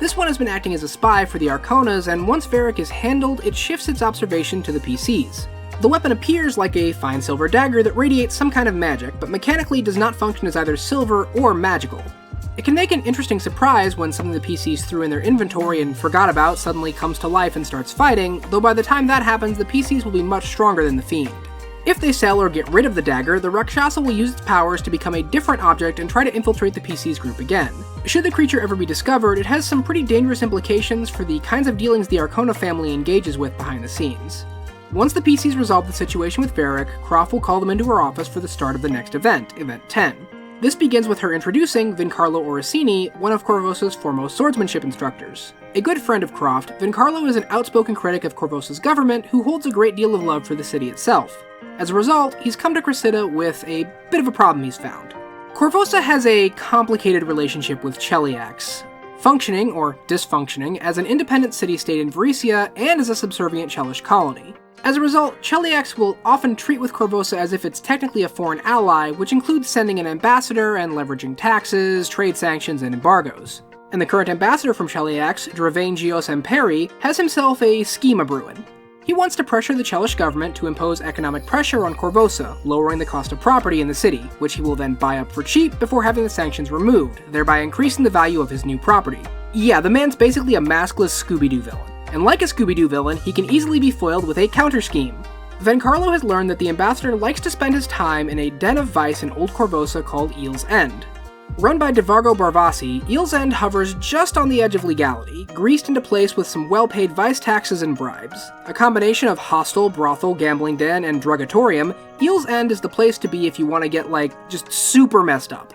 This one has been acting as a spy for the Arconas, and once Varric is handled, it shifts its observation to the PCs. The weapon appears like a fine silver dagger that radiates some kind of magic, but mechanically does not function as either silver or magical. It can make an interesting surprise when something the PCs threw in their inventory and forgot about suddenly comes to life and starts fighting, though by the time that happens, the PCs will be much stronger than the fiend. If they sell or get rid of the dagger, the Rakshasa will use its powers to become a different object and try to infiltrate the PC's group again. Should the creature ever be discovered, it has some pretty dangerous implications for the kinds of dealings the Arcona family engages with behind the scenes. Once the PCs resolve the situation with Varric, Croft will call them into her office for the start of the next event, Event 10. This begins with her introducing Vincarlo Orsini, one of Korvosa's foremost swordsmanship instructors. A good friend of Croft, Vincarlo is an outspoken critic of Korvosa's government who holds a great deal of love for the city itself. As a result, he's come to Cressida with a bit of a problem he's found. Korvosa has a complicated relationship with Cheliax, functioning, or dysfunctioning, as an independent city-state in Varesia and as a subservient Chelish colony. As a result, Cheliax will often treat with Korvosa as if it's technically a foreign ally, which includes sending an ambassador and leveraging taxes, trade sanctions, and embargoes. And the current ambassador from Cheliax, Dravangios Amperi, has himself a scheme a-brewin'. He wants to pressure the Chelish government to impose economic pressure on Korvosa, lowering the cost of property in the city, which he will then buy up for cheap before having the sanctions removed, thereby increasing the value of his new property. Yeah, the man's basically a maskless Scooby-Doo villain. And like a Scooby-Doo villain, he can easily be foiled with a counter-scheme. Vencarlo has learned that the ambassador likes to spend his time in a den of vice in Old Korvosa called Eel's End. Run by Devargo Barvasi, Eel's End hovers just on the edge of legality, greased into place with some well-paid vice taxes and bribes. A combination of hostel, brothel, gambling den, and drugatorium, Eel's End is the place to be if you want to get, just super messed up.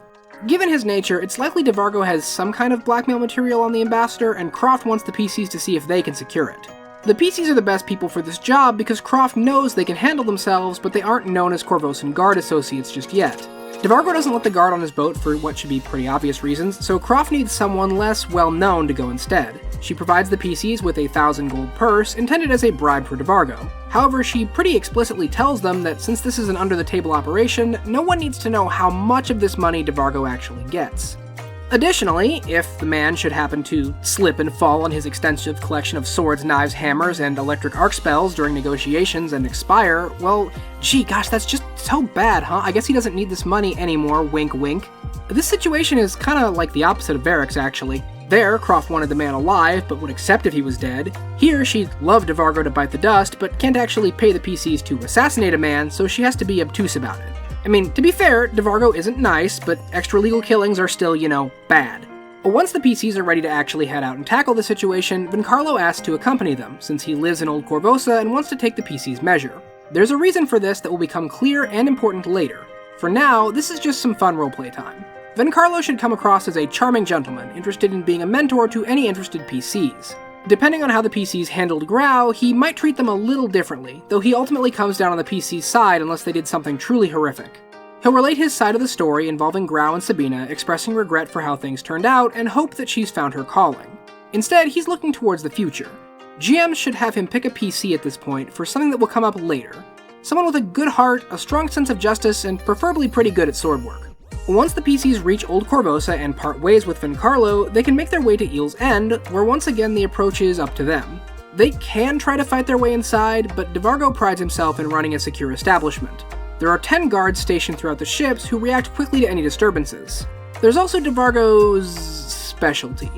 Given his nature, it's likely Devargo has some kind of blackmail material on the ambassador, and Croft wants the PCs to see if they can secure it. The PCs are the best people for this job because Croft knows they can handle themselves, but they aren't known as Korvosan guard associates just yet. Devargo doesn't let the guard on his boat for what should be pretty obvious reasons, so Croft needs someone less well-known to go instead. She provides the PCs with a 1,000 gold purse, intended as a bribe for Devargo. However, she pretty explicitly tells them that since this is an under-the-table operation, no one needs to know how much of this money Devargo actually gets. Additionally, if the man should happen to slip and fall on his extensive collection of swords, knives, hammers, and electric arc spells during negotiations and expire, well, gee gosh, that's just so bad, huh? I guess he doesn't need this money anymore, wink wink. This situation is kinda like the opposite of Varric's, actually. There, Croft wanted the man alive, but would accept if he was dead. Here, she'd love Devargo to bite the dust, but can't actually pay the PCs to assassinate a man, so she has to be obtuse about it. I mean, to be fair, Devargo isn't nice, but extra-legal killings are still, bad. But once the PCs are ready to actually head out and tackle the situation, Vincarlo asks to accompany them, since he lives in Old Korvosa and wants to take the PCs' measure. There's a reason for this that will become clear and important later. For now, this is just some fun roleplay time. Vincarlo should come across as a charming gentleman, interested in being a mentor to any interested PCs. Depending on how the PCs handled Grau, he might treat them a little differently, though he ultimately comes down on the PC's side unless they did something truly horrific. He'll relate his side of the story involving Grau and Sabina, expressing regret for how things turned out and hope that she's found her calling. Instead, he's looking towards the future. GMs should have him pick a PC at this point for something that will come up later. Someone with a good heart, a strong sense of justice, and preferably pretty good at sword work. Once the PCs reach Old Korvosa and part ways with Vincarlo, they can make their way to Eel's End, where once again the approach is up to them. They can try to fight their way inside, but Devargo prides himself in running a secure establishment. There are 10 guards stationed throughout the ships who react quickly to any disturbances. There's also Devargo's specialty.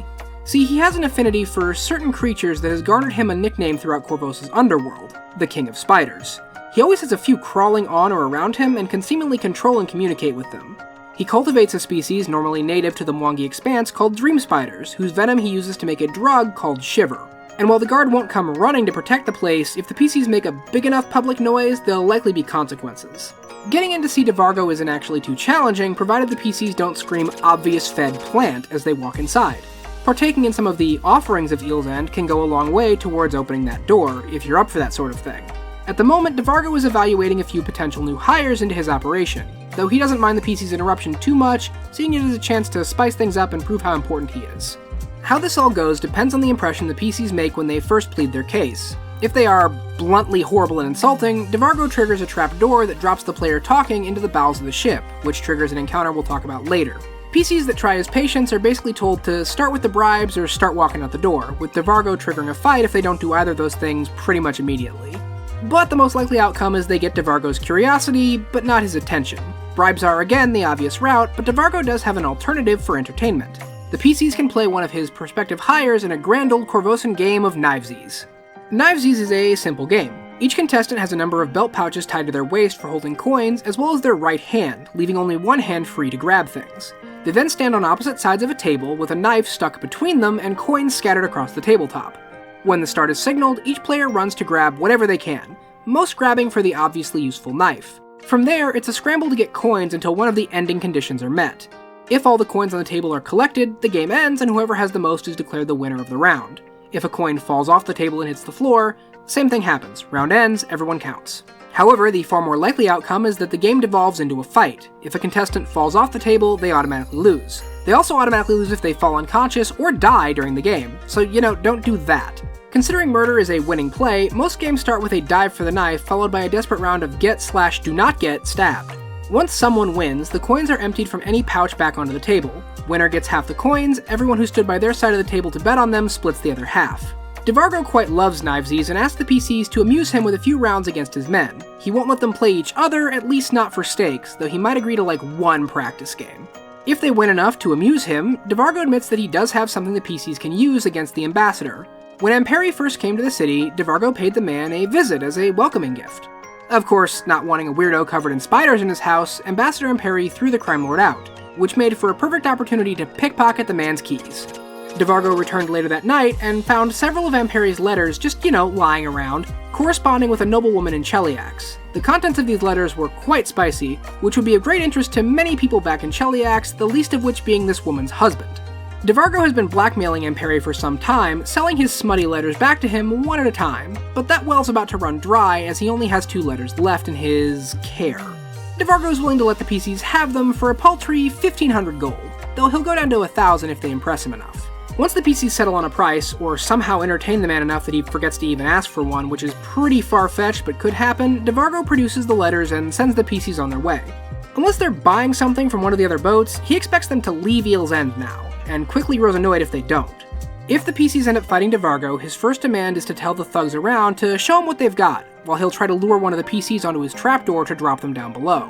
See, he has an affinity for certain creatures that has garnered him a nickname throughout Korvosa's underworld, the King of Spiders. He always has a few crawling on or around him and can seemingly control and communicate with them. He cultivates a species normally native to the Mwangi Expanse called dream spiders, whose venom he uses to make a drug called Shiver. And while the guard won't come running to protect the place, if the PCs make a big enough public noise, there'll likely be consequences. Getting in to see DeVargo isn't actually too challenging, provided the PCs don't scream obvious fed plant as they walk inside. Partaking in some of the offerings of Eel's End can go a long way towards opening that door, if you're up for that sort of thing. At the moment, DeVargo is evaluating a few potential new hires into his operation, though he doesn't mind the PC's interruption too much, seeing it as a chance to spice things up and prove how important he is. How this all goes depends on the impression the PCs make when they first plead their case. If they are bluntly horrible and insulting, DeVargo triggers a trap door that drops the player talking into the bowels of the ship, which triggers an encounter we'll talk about later. PCs that try as patients are basically told to start with the bribes or start walking out the door, with DeVargo triggering a fight if they don't do either of those things pretty much immediately. But the most likely outcome is they get DeVargo's curiosity, but not his attention. Bribes are again the obvious route, but DeVargo does have an alternative for entertainment. The PCs can play one of his prospective hires in a grand old Korvosan game of Knivesies. Knivesies is a simple game. Each contestant has a number of belt pouches tied to their waist for holding coins, as well as their right hand, leaving only one hand free to grab things. They then stand on opposite sides of a table with a knife stuck between them and coins scattered across the tabletop. When the start is signaled, each player runs to grab whatever they can, most grabbing for the obviously useful knife. From there, it's a scramble to get coins until one of the ending conditions are met. If all the coins on the table are collected, the game ends and whoever has the most is declared the winner of the round. If a coin falls off the table and hits the floor, same thing happens. Round ends, everyone counts. However, the far more likely outcome is that the game devolves into a fight. If a contestant falls off the table, they automatically lose. They also automatically lose if they fall unconscious or die during the game, so don't do that. Considering murder is a winning play, most games start with a dive for the knife followed by a desperate round of get/do not get stabbed. Once someone wins, the coins are emptied from any pouch back onto the table. Winner gets half the coins, everyone who stood by their side of the table to bet on them splits the other half. DeVargo quite loves Knivesies and asks the PCs to amuse him with a few rounds against his men. He won't let them play each other, at least not for stakes, though he might agree to one practice game. If they win enough to amuse him, DeVargo admits that he does have something the PCs can use against the ambassador. When Amperi first came to the city, DeVargo paid the man a visit as a welcoming gift. Of course, not wanting a weirdo covered in spiders in his house, Ambassador Amperi threw the crime lord out, which made for a perfect opportunity to pickpocket the man's keys. DeVargo returned later that night and found several of Amperi's letters just, lying around, corresponding with a noblewoman in Cheliax. The contents of these letters were quite spicy, which would be of great interest to many people back in Cheliax, the least of which being this woman's husband. DeVargo has been blackmailing Amperi for some time, selling his smutty letters back to him one at a time, but that well's about to run dry as he only has 2 letters left in his care. DeVargo is willing to let the PCs have them for a paltry 1,500 gold, though he'll go down to 1,000 if they impress him enough. Once the PCs settle on a price, or somehow entertain the man enough that he forgets to even ask for one, which is pretty far-fetched but could happen, DeVargo produces the letters and sends the PCs on their way. Unless they're buying something from one of the other boats, he expects them to leave Eel's End now, and quickly grows annoyed if they don't. If the PCs end up fighting DeVargo, his first demand is to tell the thugs around to show him what they've got, while he'll try to lure one of the PCs onto his trapdoor to drop them down below.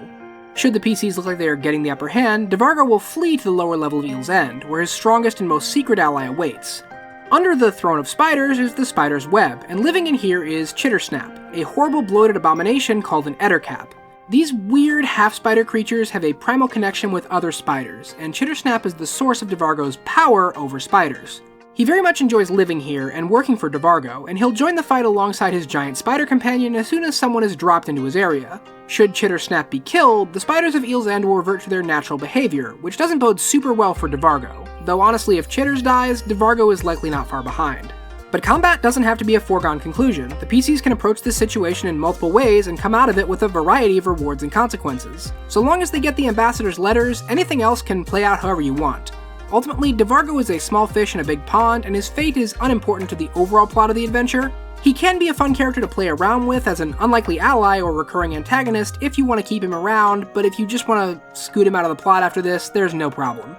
Should the PCs look like they are getting the upper hand, DeVargo will flee to the lower level of Eel's End, where his strongest and most secret ally awaits. Under the Throne of Spiders is the Spider's Web, and living in here is Chittersnap, a horrible bloated abomination called an Ettercap. These weird half-spider creatures have a primal connection with other spiders, and Chittersnap is the source of DeVargo's power over spiders. He very much enjoys living here and working for DeVargo, and he'll join the fight alongside his giant spider companion as soon as someone is dropped into his area. Should Chittersnap be killed, the spiders of Eel's End will revert to their natural behavior, which doesn't bode super well for DeVargo, though honestly if Chitters dies, DeVargo is likely not far behind. But combat doesn't have to be a foregone conclusion. The PCs can approach this situation in multiple ways and come out of it with a variety of rewards and consequences. So long as they get the ambassador's letters, anything else can play out however you want. Ultimately, DeVargo is a small fish in a big pond, and his fate is unimportant to the overall plot of the adventure. He can be a fun character to play around with as an unlikely ally or recurring antagonist if you want to keep him around, but if you just want to scoot him out of the plot after this, there's no problem.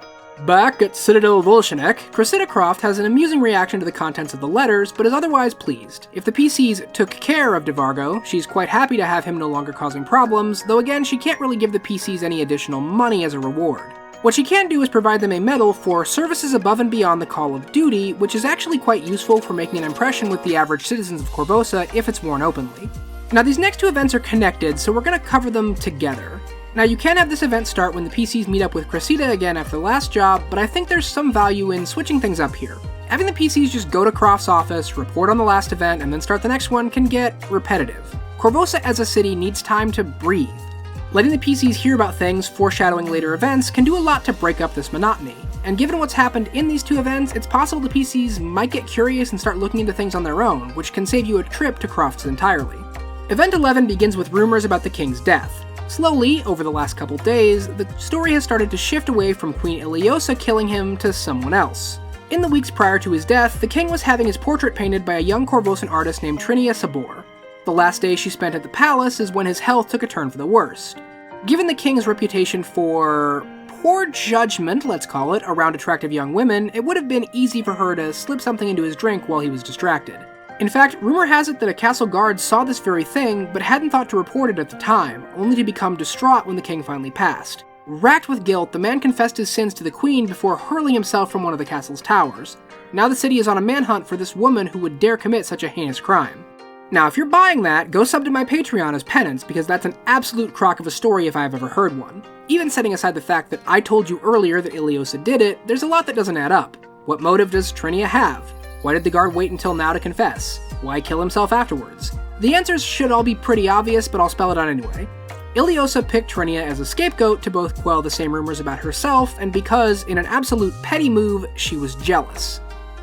Back at Citadel Volshenek, Cressida Croft has an amusing reaction to the contents of the letters, but is otherwise pleased. If the PCs took care of DeVargo, she's quite happy to have him no longer causing problems, though again, she can't really give the PCs any additional money as a reward. What she can do is provide them a medal for services above and beyond the call of duty, which is actually quite useful for making an impression with the average citizens of Korvosa if it's worn openly. Now these next 2 events are connected, so we're going to cover them together. Now, you can have this event start when the PCs meet up with Cressida again after the last job, but I think there's some value in switching things up here. Having the PCs just go to Croft's office, report on the last event, and then start the next one can get repetitive. Korvosa as a city needs time to breathe. Letting the PCs hear about things foreshadowing later events can do a lot to break up this monotony, and given what's happened in these two events, it's possible the PCs might get curious and start looking into things on their own, which can save you a trip to Croft's entirely. Event 11 begins with rumors about the king's death. Slowly, over the last couple days, the story has started to shift away from Queen Iliosa killing him to someone else. In the weeks prior to his death, the king was having his portrait painted by a young Korvosan artist named Trinia Sabor. The last day she spent at the palace is when his health took a turn for the worst. Given the king's reputation for poor judgment, let's call it, around attractive young women, it would have been easy for her to slip something into his drink while he was distracted. In fact, rumor has it that a castle guard saw this very thing, but hadn't thought to report it at the time, only to become distraught when the king finally passed. Racked with guilt, the man confessed his sins to the queen before hurling himself from one of the castle's towers. Now the city is on a manhunt for this woman who would dare commit such a heinous crime. Now, if you're buying that, go sub to my Patreon as penance, because that's an absolute crock of a story if I've ever heard one. Even setting aside the fact that I told you earlier that Iliosa did it, there's a lot that doesn't add up. What motive does Trinia have? Why did the guard wait until now to confess? Why kill himself afterwards? The answers should all be pretty obvious, but I'll spell it out anyway. Iliosa picked Trinia as a scapegoat to both quell the same rumors about herself, and because, in an absolute petty move, she was jealous.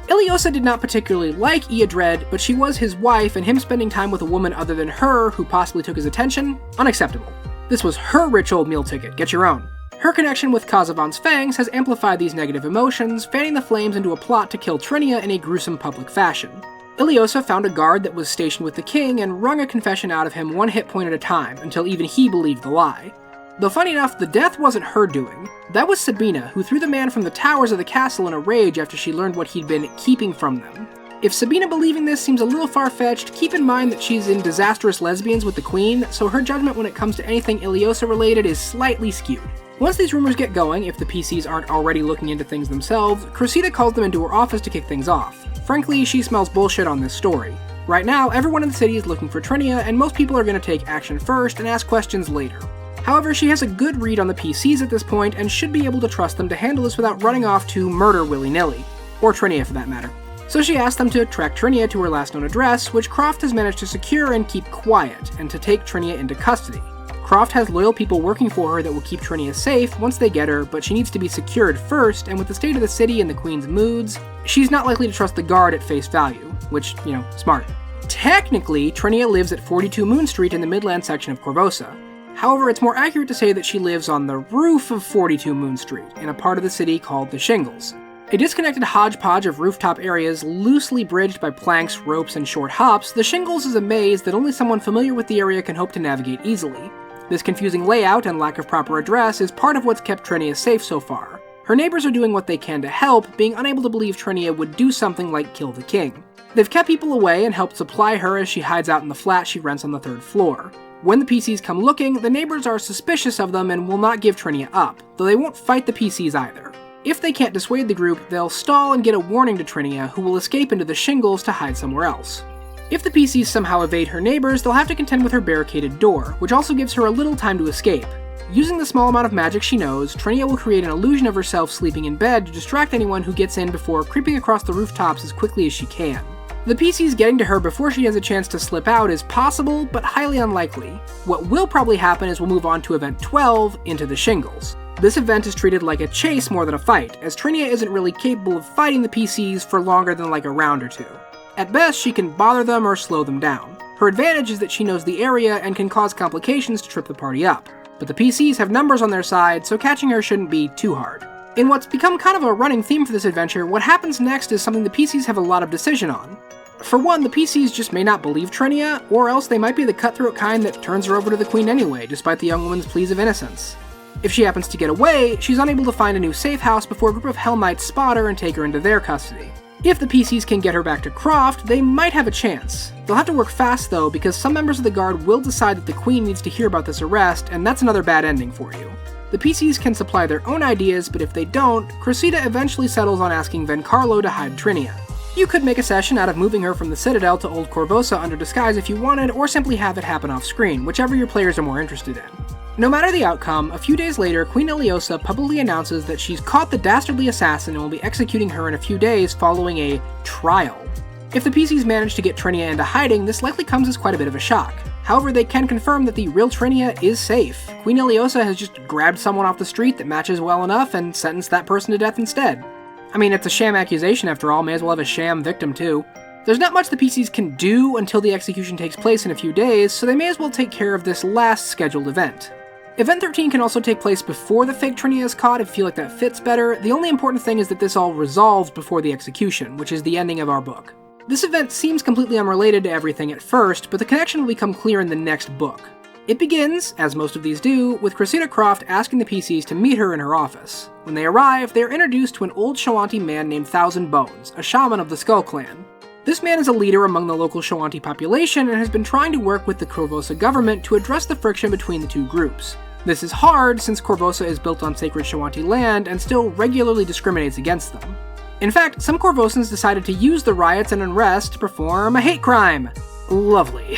Iliosa did not particularly like Eadred, but she was his wife, and him spending time with a woman other than her, who possibly took his attention, unacceptable. This was her rich old meal ticket, get your own. Her connection with Khazavant's fangs has amplified these negative emotions, fanning the flames into a plot to kill Trinia in a gruesome public fashion. Iliosa found a guard that was stationed with the king and wrung a confession out of him one hit point at a time, until even he believed the lie. Though funny enough, the death wasn't her doing. That was Sabina, who threw the man from the towers of the castle in a rage after she learned what he'd been keeping from them. If Sabina believing this seems a little far-fetched, keep in mind that she's in disastrous lesbians with the queen, so her judgment when it comes to anything Iliosa related is slightly skewed. Once these rumors get going, if the PCs aren't already looking into things themselves, Cressida calls them into her office to kick things off. Frankly, she smells bullshit on this story. Right now, everyone in the city is looking for Trinia, and most people are going to take action first and ask questions later. However, she has a good read on the PCs at this point, and should be able to trust them to handle this without running off to murder willy-nilly. Or Trinia for that matter. So she asked them to track Trinia to her last known address, which Croft has managed to secure and keep quiet, and to take Trinia into custody. Croft has loyal people working for her that will keep Trinia safe once they get her, but she needs to be secured first, and with the state of the city and the queen's moods, she's not likely to trust the guard at face value, which, smart. Technically, Trinia lives at 42 Moon Street in the Midland section of Korvosa. However, it's more accurate to say that she lives on the roof of 42 Moon Street, in a part of the city called the Shingles. A disconnected hodgepodge of rooftop areas loosely bridged by planks, ropes, and short hops, the Shingles is a maze that only someone familiar with the area can hope to navigate easily. This confusing layout and lack of proper address is part of what's kept Trinia safe so far. Her neighbors are doing what they can to help, being unable to believe Trinia would do something like kill the king. They've kept people away and helped supply her as she hides out in the flat she rents on the 3rd floor. When the PCs come looking, the neighbors are suspicious of them and will not give Trinia up, though they won't fight the PCs either. If they can't dissuade the group, they'll stall and get a warning to Trinia, who will escape into the Shingles to hide somewhere else. If the PCs somehow evade her neighbors, they'll have to contend with her barricaded door, which also gives her a little time to escape. Using the small amount of magic she knows, Trinia will create an illusion of herself sleeping in bed to distract anyone who gets in before creeping across the rooftops as quickly as she can. The PCs getting to her before she has a chance to slip out is possible, but highly unlikely. What will probably happen is we'll move on to Event 12, into the Shingles. This event is treated like a chase more than a fight, as Trinia isn't really capable of fighting the PCs for longer than like a round or two. At best, she can bother them or slow them down. Her advantage is that she knows the area and can cause complications to trip the party up. But the PCs have numbers on their side, so catching her shouldn't be too hard. In what's become kind of a running theme for this adventure, what happens next is something the PCs have a lot of decision on. For one, the PCs just may not believe Trinia, or else they might be the cutthroat kind that turns her over to the queen anyway, despite the young woman's pleas of innocence. If she happens to get away, she's unable to find a new safe house before a group of Hell Knights spot her and take her into their custody. If the PCs can get her back to Croft, they might have a chance. They'll have to work fast though, because some members of the guard will decide that the queen needs to hear about this arrest, and that's another bad ending for you. The PCs can supply their own ideas, but if they don't, Cressida eventually settles on asking Vencarlo to hide Trinia. You could make a session out of moving her from the Citadel to Old Korvosa under disguise if you wanted, or simply have it happen off screen, whichever your players are more interested in. No matter the outcome, a few days later, Queen Ileosa publicly announces that she's caught the dastardly assassin and will be executing her in a few days following a trial. If the PCs manage to get Trinia into hiding, this likely comes as quite a bit of a shock. However, they can confirm that the real Trinia is safe. Queen Ileosa has just grabbed someone off the street that matches well enough and sentenced that person to death instead. I mean, it's a sham accusation after all, may as well have a sham victim too. There's not much the PCs can do until the execution takes place in a few days, so they may as well take care of this last scheduled event. Event 13 can also take place before the fake Trinia is caught if you feel like that fits better. The only important thing is that this all resolves before the execution, which is the ending of our book. This event seems completely unrelated to everything at first, but the connection will become clear in the next book. It begins, as most of these do, with Cressida Croft asking the PCs to meet her in her office. When they arrive, they are introduced to an old Shoanti man named Thousand Bones, a shaman of the Skull Clan. This man is a leader among the local Shoanti population and has been trying to work with the Korvosa government to address the friction between the two groups. This is hard since Korvosa is built on sacred Shoanti land and still regularly discriminates against them. In fact, some Korvosans decided to use the riots and unrest to perform a hate crime. Lovely.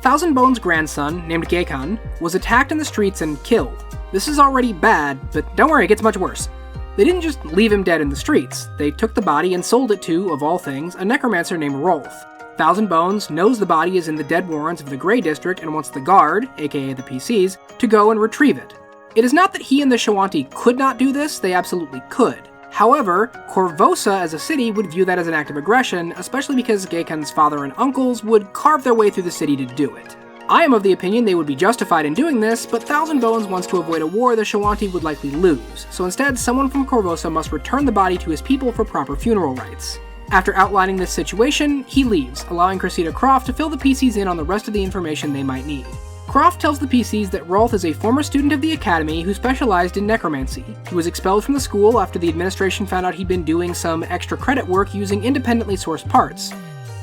Thousand Bones' grandson, named Gekan, was attacked in the streets and killed. This is already bad, but don't worry, it gets much worse. They didn't just leave him dead in the streets. They took the body and sold it to, of all things, a necromancer named Rolf. Thousand Bones knows the body is in the dead warrens of the Grey District and wants the Guard, aka the PCs, to go and retrieve it. It is not that he and the Shoanti could not do this, they absolutely could. However, Korvosa as a city would view that as an act of aggression, especially because Gekan's father and uncles would carve their way through the city to do it. I am of the opinion they would be justified in doing this, but Thousand Bones wants to avoid a war the Shoanti would likely lose, so instead someone from Korvosa must return the body to his people for proper funeral rites. After outlining this situation, he leaves, allowing Cressida Croft to fill the PCs in on the rest of the information they might need. Croft tells the PCs that Rolf is a former student of the Academy who specialized in necromancy. He was expelled from the school after the administration found out he'd been doing some extra credit work using independently sourced parts.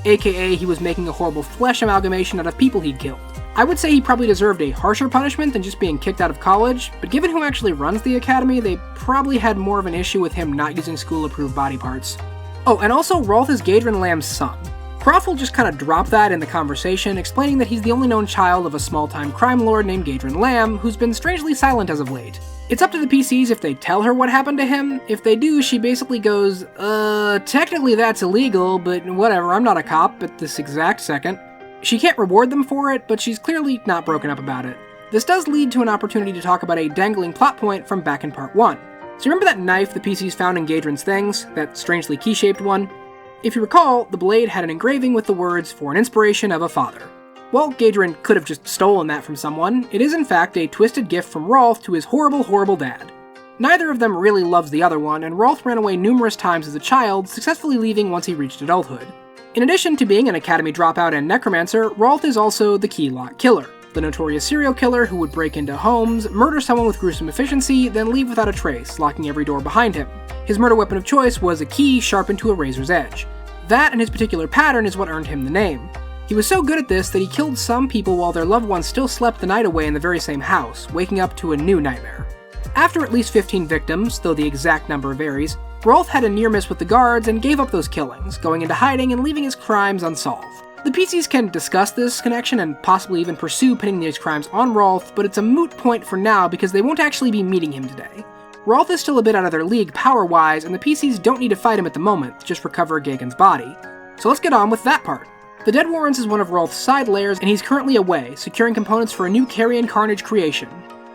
AKA he was making a horrible flesh amalgamation out of people he'd killed. I would say he probably deserved a harsher punishment than just being kicked out of college, but given who actually runs the Academy, they probably had more of an issue with him not using school-approved body parts. Oh, and also Rolf is Gadrin Lamb's son. Croft will just kind of drop that in the conversation, explaining that he's the only known child of a small-time crime lord named Gadrin Lamb, who's been strangely silent as of late. It's up to the PCs if they tell her what happened to him. If they do, she basically goes, technically that's illegal, but whatever, I'm not a cop at this exact second. She can't reward them for it, but she's clearly not broken up about it. This does lead to an opportunity to talk about a dangling plot point from back in part 1. So remember that knife the PCs found in Gadrin's things? That strangely key-shaped one? If you recall, the blade had an engraving with the words, "For an inspiration of a father." While Gadrin could have just stolen that from someone, it is in fact a twisted gift from Rolf to his horrible, horrible dad. Neither of them really loves the other one, and Rolf ran away numerous times as a child, successfully leaving once he reached adulthood. In addition to being an Academy dropout and necromancer, Rolf is also the key lock killer, the notorious serial killer who would break into homes, murder someone with gruesome efficiency, then leave without a trace, locking every door behind him. His murder weapon of choice was a key sharpened to a razor's edge. That and his particular pattern is what earned him the name. He was so good at this that he killed some people while their loved ones still slept the night away in the very same house, waking up to a new nightmare. After at least 15 victims, though the exact number varies, Rolf had a near miss with the guards and gave up those killings, going into hiding and leaving his crimes unsolved. The PCs can discuss this connection and possibly even pursue pinning these crimes on Rolf, but it's a moot point for now because they won't actually be meeting him today. Rolf is still a bit out of their league power-wise, and the PCs don't need to fight him at the moment, just recover Gekan's body. So let's get on with that part. The Dead Warrens is one of Rolf's side layers, and he's currently away, securing components for a new Carrion Carnage creation.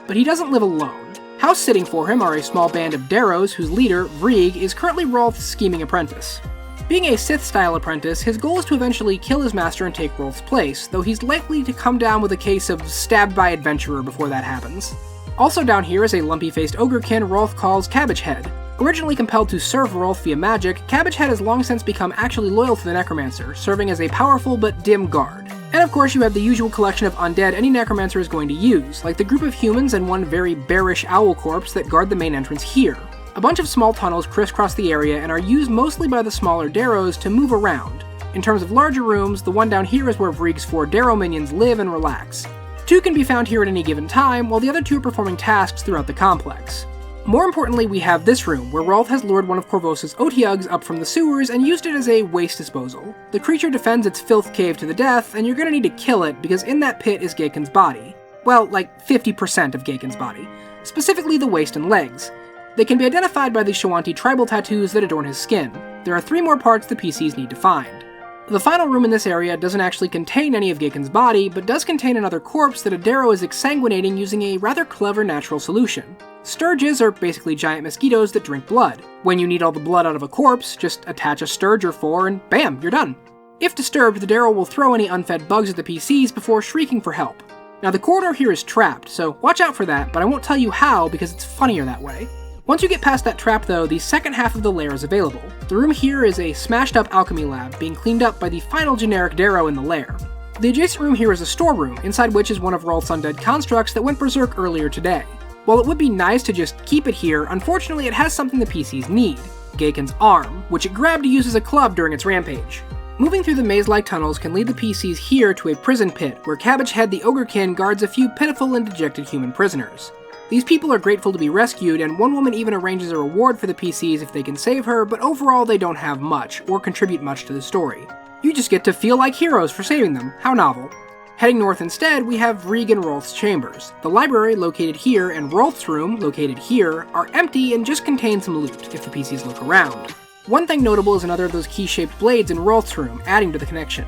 But he doesn't live alone. House sitting for him are a small band of Darrows, whose leader, Vrieg, is currently Rolf's scheming apprentice. Being a Sith-style apprentice, his goal is to eventually kill his master and take Rolf's place, though he's likely to come down with a case of stabbed by adventurer before that happens. Also down here is a lumpy-faced ogrekin Rolf calls Cabbage Head. Originally compelled to serve Rolf via magic, Cabbage Head has long since become actually loyal to the Necromancer, serving as a powerful but dim guard. And of course you have the usual collection of undead any Necromancer is going to use, like the group of humans and one very bearish owl corpse that guard the main entrance here. A bunch of small tunnels crisscross the area and are used mostly by the smaller Darrows to move around. In terms of larger rooms, the one down here is where Vrieg's 4 Darrow minions live and relax. 2 can be found here at any given time, while the other 2 are performing tasks throughout the complex. More importantly, we have this room, where Rolf has lured one of Korvosa's Otyughs up from the sewers and used it as a waste disposal. The creature defends its filth cave to the death, and you're gonna need to kill it, because in that pit is Gekan's body. well, like 50% of Gaken's body, specifically the waist and legs. They can be identified by the Shawanti tribal tattoos that adorn his skin. There are 3 more parts the PCs need to find. The final room in this area doesn't actually contain any of Gaken's body, but does contain another corpse that Adaro is exsanguinating using a rather clever natural solution. Sturges are basically giant mosquitoes that drink blood. When you need all the blood out of a corpse, just attach a sturge or 4 and bam, you're done. If disturbed, the Darrow will throw any unfed bugs at the PCs before shrieking for help. Now the corridor here is trapped, so watch out for that, but I won't tell you how because it's funnier that way. Once you get past that trap though, the second half of the lair is available. The room here is a smashed up alchemy lab being cleaned up by the final generic Darrow in the lair. The adjacent room here is a storeroom, inside which is one of Rolth's undead constructs that went berserk earlier today. While it would be nice to just keep it here, unfortunately it has something the PCs need, Gaken's arm, which it grabbed to use as a club during its rampage. Moving through the maze-like tunnels can lead the PCs here to a prison pit, where Cabbagehead the Ogrekin guards a few pitiful and dejected human prisoners. These people are grateful to be rescued, and one woman even arranges a reward for the PCs if they can save her, but overall they don't have much, or contribute much to the story. You just get to feel like heroes for saving them, how novel. Heading north instead, we have Vrieg and Rolth's chambers. The library, located here, and Rolth's room, located here, are empty and just contain some loot, if the PCs look around. One thing notable is another of those key-shaped blades in Rolth's room, adding to the connection.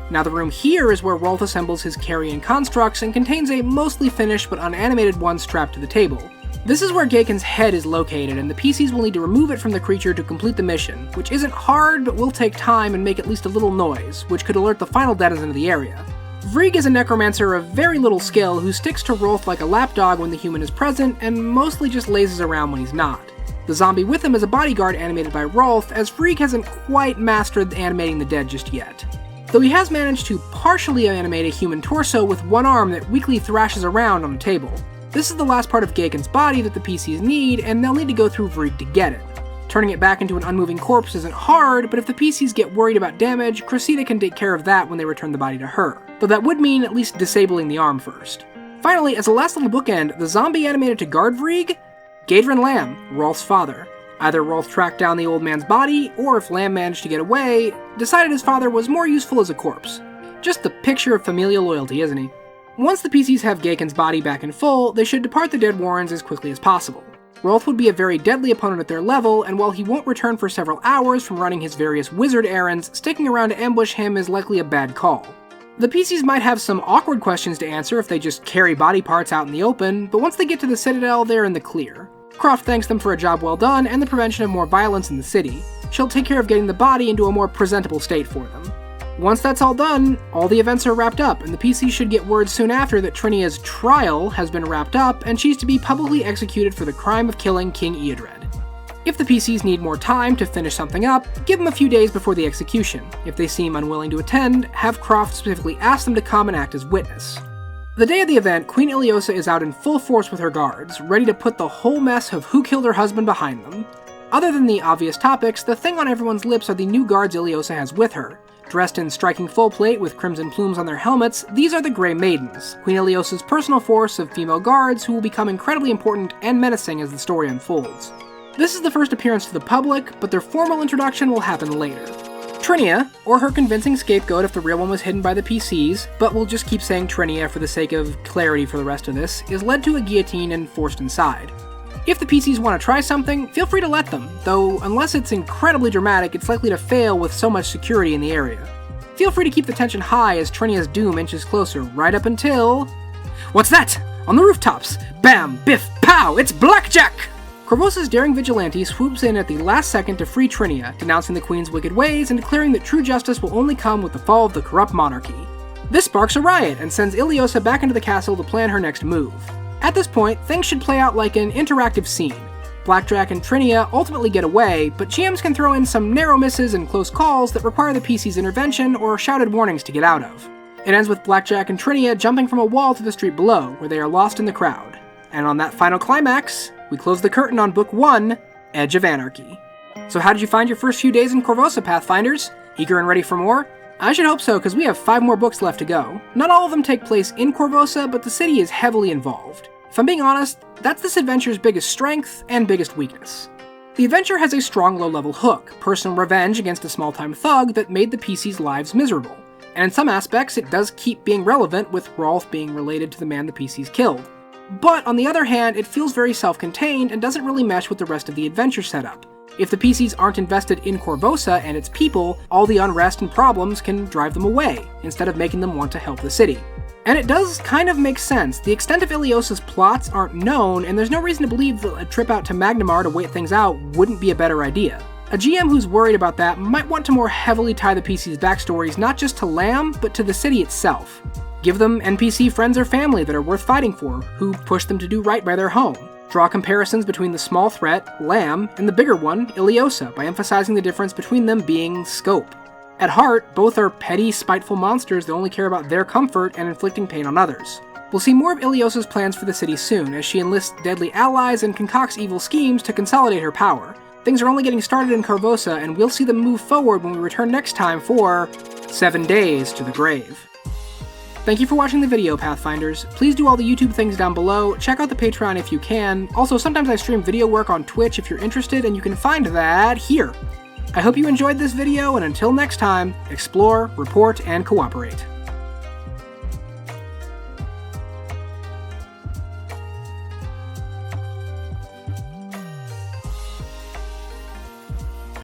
Now the room here is where Rolth assembles his carrion constructs and contains a mostly finished but unanimated one strapped to the table. This is where Gaken's head is located, and the PCs will need to remove it from the creature to complete the mission, which isn't hard but will take time and make at least a little noise, which could alert the final denizen of the area. Vrieg is a necromancer of very little skill who sticks to Rolth like a lapdog when the human is present and mostly just lazes around when he's not. The zombie with him is a bodyguard animated by Rolth, as Vrieg hasn't quite mastered animating the dead just yet. Though he has managed to partially animate a human torso with one arm that weakly thrashes around on a table. This is the last part of Gaken's body that the PCs need, and they'll need to go through Vrieg to get it. Turning it back into an unmoving corpse isn't hard, but if the PCs get worried about damage, Cressida can take care of that when they return the body to her, though that would mean at least disabling the arm first. Finally, as a last little bookend, the zombie animated to guard Vrieg? Gadrin Lamb, Rolth's father. Either Rolth tracked down the old man's body, or if Lamb managed to get away, decided his father was more useful as a corpse. Just the picture of familial loyalty, isn't he? Once the PCs have Gaken's body back in full, they should depart the Dead Warrens as quickly as possible. Rolth would be a very deadly opponent at their level, and while he won't return for several hours from running his various wizard errands, sticking around to ambush him is likely a bad call. The PCs might have some awkward questions to answer if they just carry body parts out in the open, but once they get to the Citadel, they're in the clear. Croft thanks them for a job well done and the prevention of more violence in the city. She'll take care of getting the body into a more presentable state for them. Once that's all done, all the events are wrapped up, and the PCs should get word soon after that Trinia's trial has been wrapped up and she's to be publicly executed for the crime of killing King Eadred. If the PCs need more time to finish something up, give them a few days before the execution. If they seem unwilling to attend, have Croft specifically ask them to come and act as witness. The day of the event, Queen Iliosa is out in full force with her guards, ready to put the whole mess of who killed her husband behind them. Other than the obvious topics, the thing on everyone's lips are the new guards Iliosa has with her. Dressed in striking full plate with crimson plumes on their helmets, these are the Grey Maidens, Queen Iliosa's personal force of female guards who will become incredibly important and menacing as the story unfolds. This is the first appearance to the public, but their formal introduction will happen later. Trinia, or her convincing scapegoat if the real one was hidden by the PCs, but we'll just keep saying Trinia for the sake of clarity for the rest of this, is led to a guillotine and forced inside. If the PCs want to try something, feel free to let them, though unless it's incredibly dramatic, it's likely to fail with so much security in the area. Feel free to keep the tension high as Trinia's doom inches closer, right up until... What's that? On the rooftops! Bam! Biff! Pow! It's Blackjack! Korvosa's daring vigilante swoops in at the last second to free Trinia, denouncing the Queen's wicked ways and declaring that true justice will only come with the fall of the corrupt monarchy. This sparks a riot and sends Iliosa back into the castle to plan her next move. At this point, things should play out like an interactive scene. Blackjack and Trinia ultimately get away, but GMs can throw in some narrow misses and close calls that require the PC's intervention or shouted warnings to get out of. It ends with Blackjack and Trinia jumping from a wall to the street below, where they are lost in the crowd. And on that final climax, we close the curtain on Book 1, Edge of Anarchy. So how did you find your first few days in Korvosa, Pathfinders? Eager and ready for more? I should hope so, because we have 5 more books left to go. Not all of them take place in Korvosa, but the city is heavily involved. If I'm being honest, that's this adventure's biggest strength and biggest weakness. The adventure has a strong low-level hook, personal revenge against a small-time thug that made the PC's lives miserable. And in some aspects, it does keep being relevant, with Rolf being related to the man the PCs killed. But on the other hand, it feels very self-contained and doesn't really mesh with the rest of the adventure setup. If the PCs aren't invested in Korvosa and its people, all the unrest and problems can drive them away, instead of making them want to help the city. And it does kind of make sense. The extent of Iliosa's plots aren't known, and there's no reason to believe that a trip out to Magnamar to wait things out wouldn't be a better idea. A GM who's worried about that might want to more heavily tie the PC's backstories not just to Lamb, but to the city itself. Give them NPC friends or family that are worth fighting for, who push them to do right by their home. Draw comparisons between the small threat, Lamb, and the bigger one, Iliosa, by emphasizing the difference between them being scope. At heart, both are petty, spiteful monsters that only care about their comfort and inflicting pain on others. We'll see more of Iliosa's plans for the city soon, as she enlists deadly allies and concocts evil schemes to consolidate her power. Things are only getting started in Korvosa, and we'll see them move forward when we return next time for 7 Days to the Grave. Thank you for watching the video, Pathfinders. Please do all the YouTube things down below, check out the Patreon if you can. Also, sometimes I stream video work on Twitch if you're interested, and you can find that here. I hope you enjoyed this video, and until next time, explore, report, and cooperate.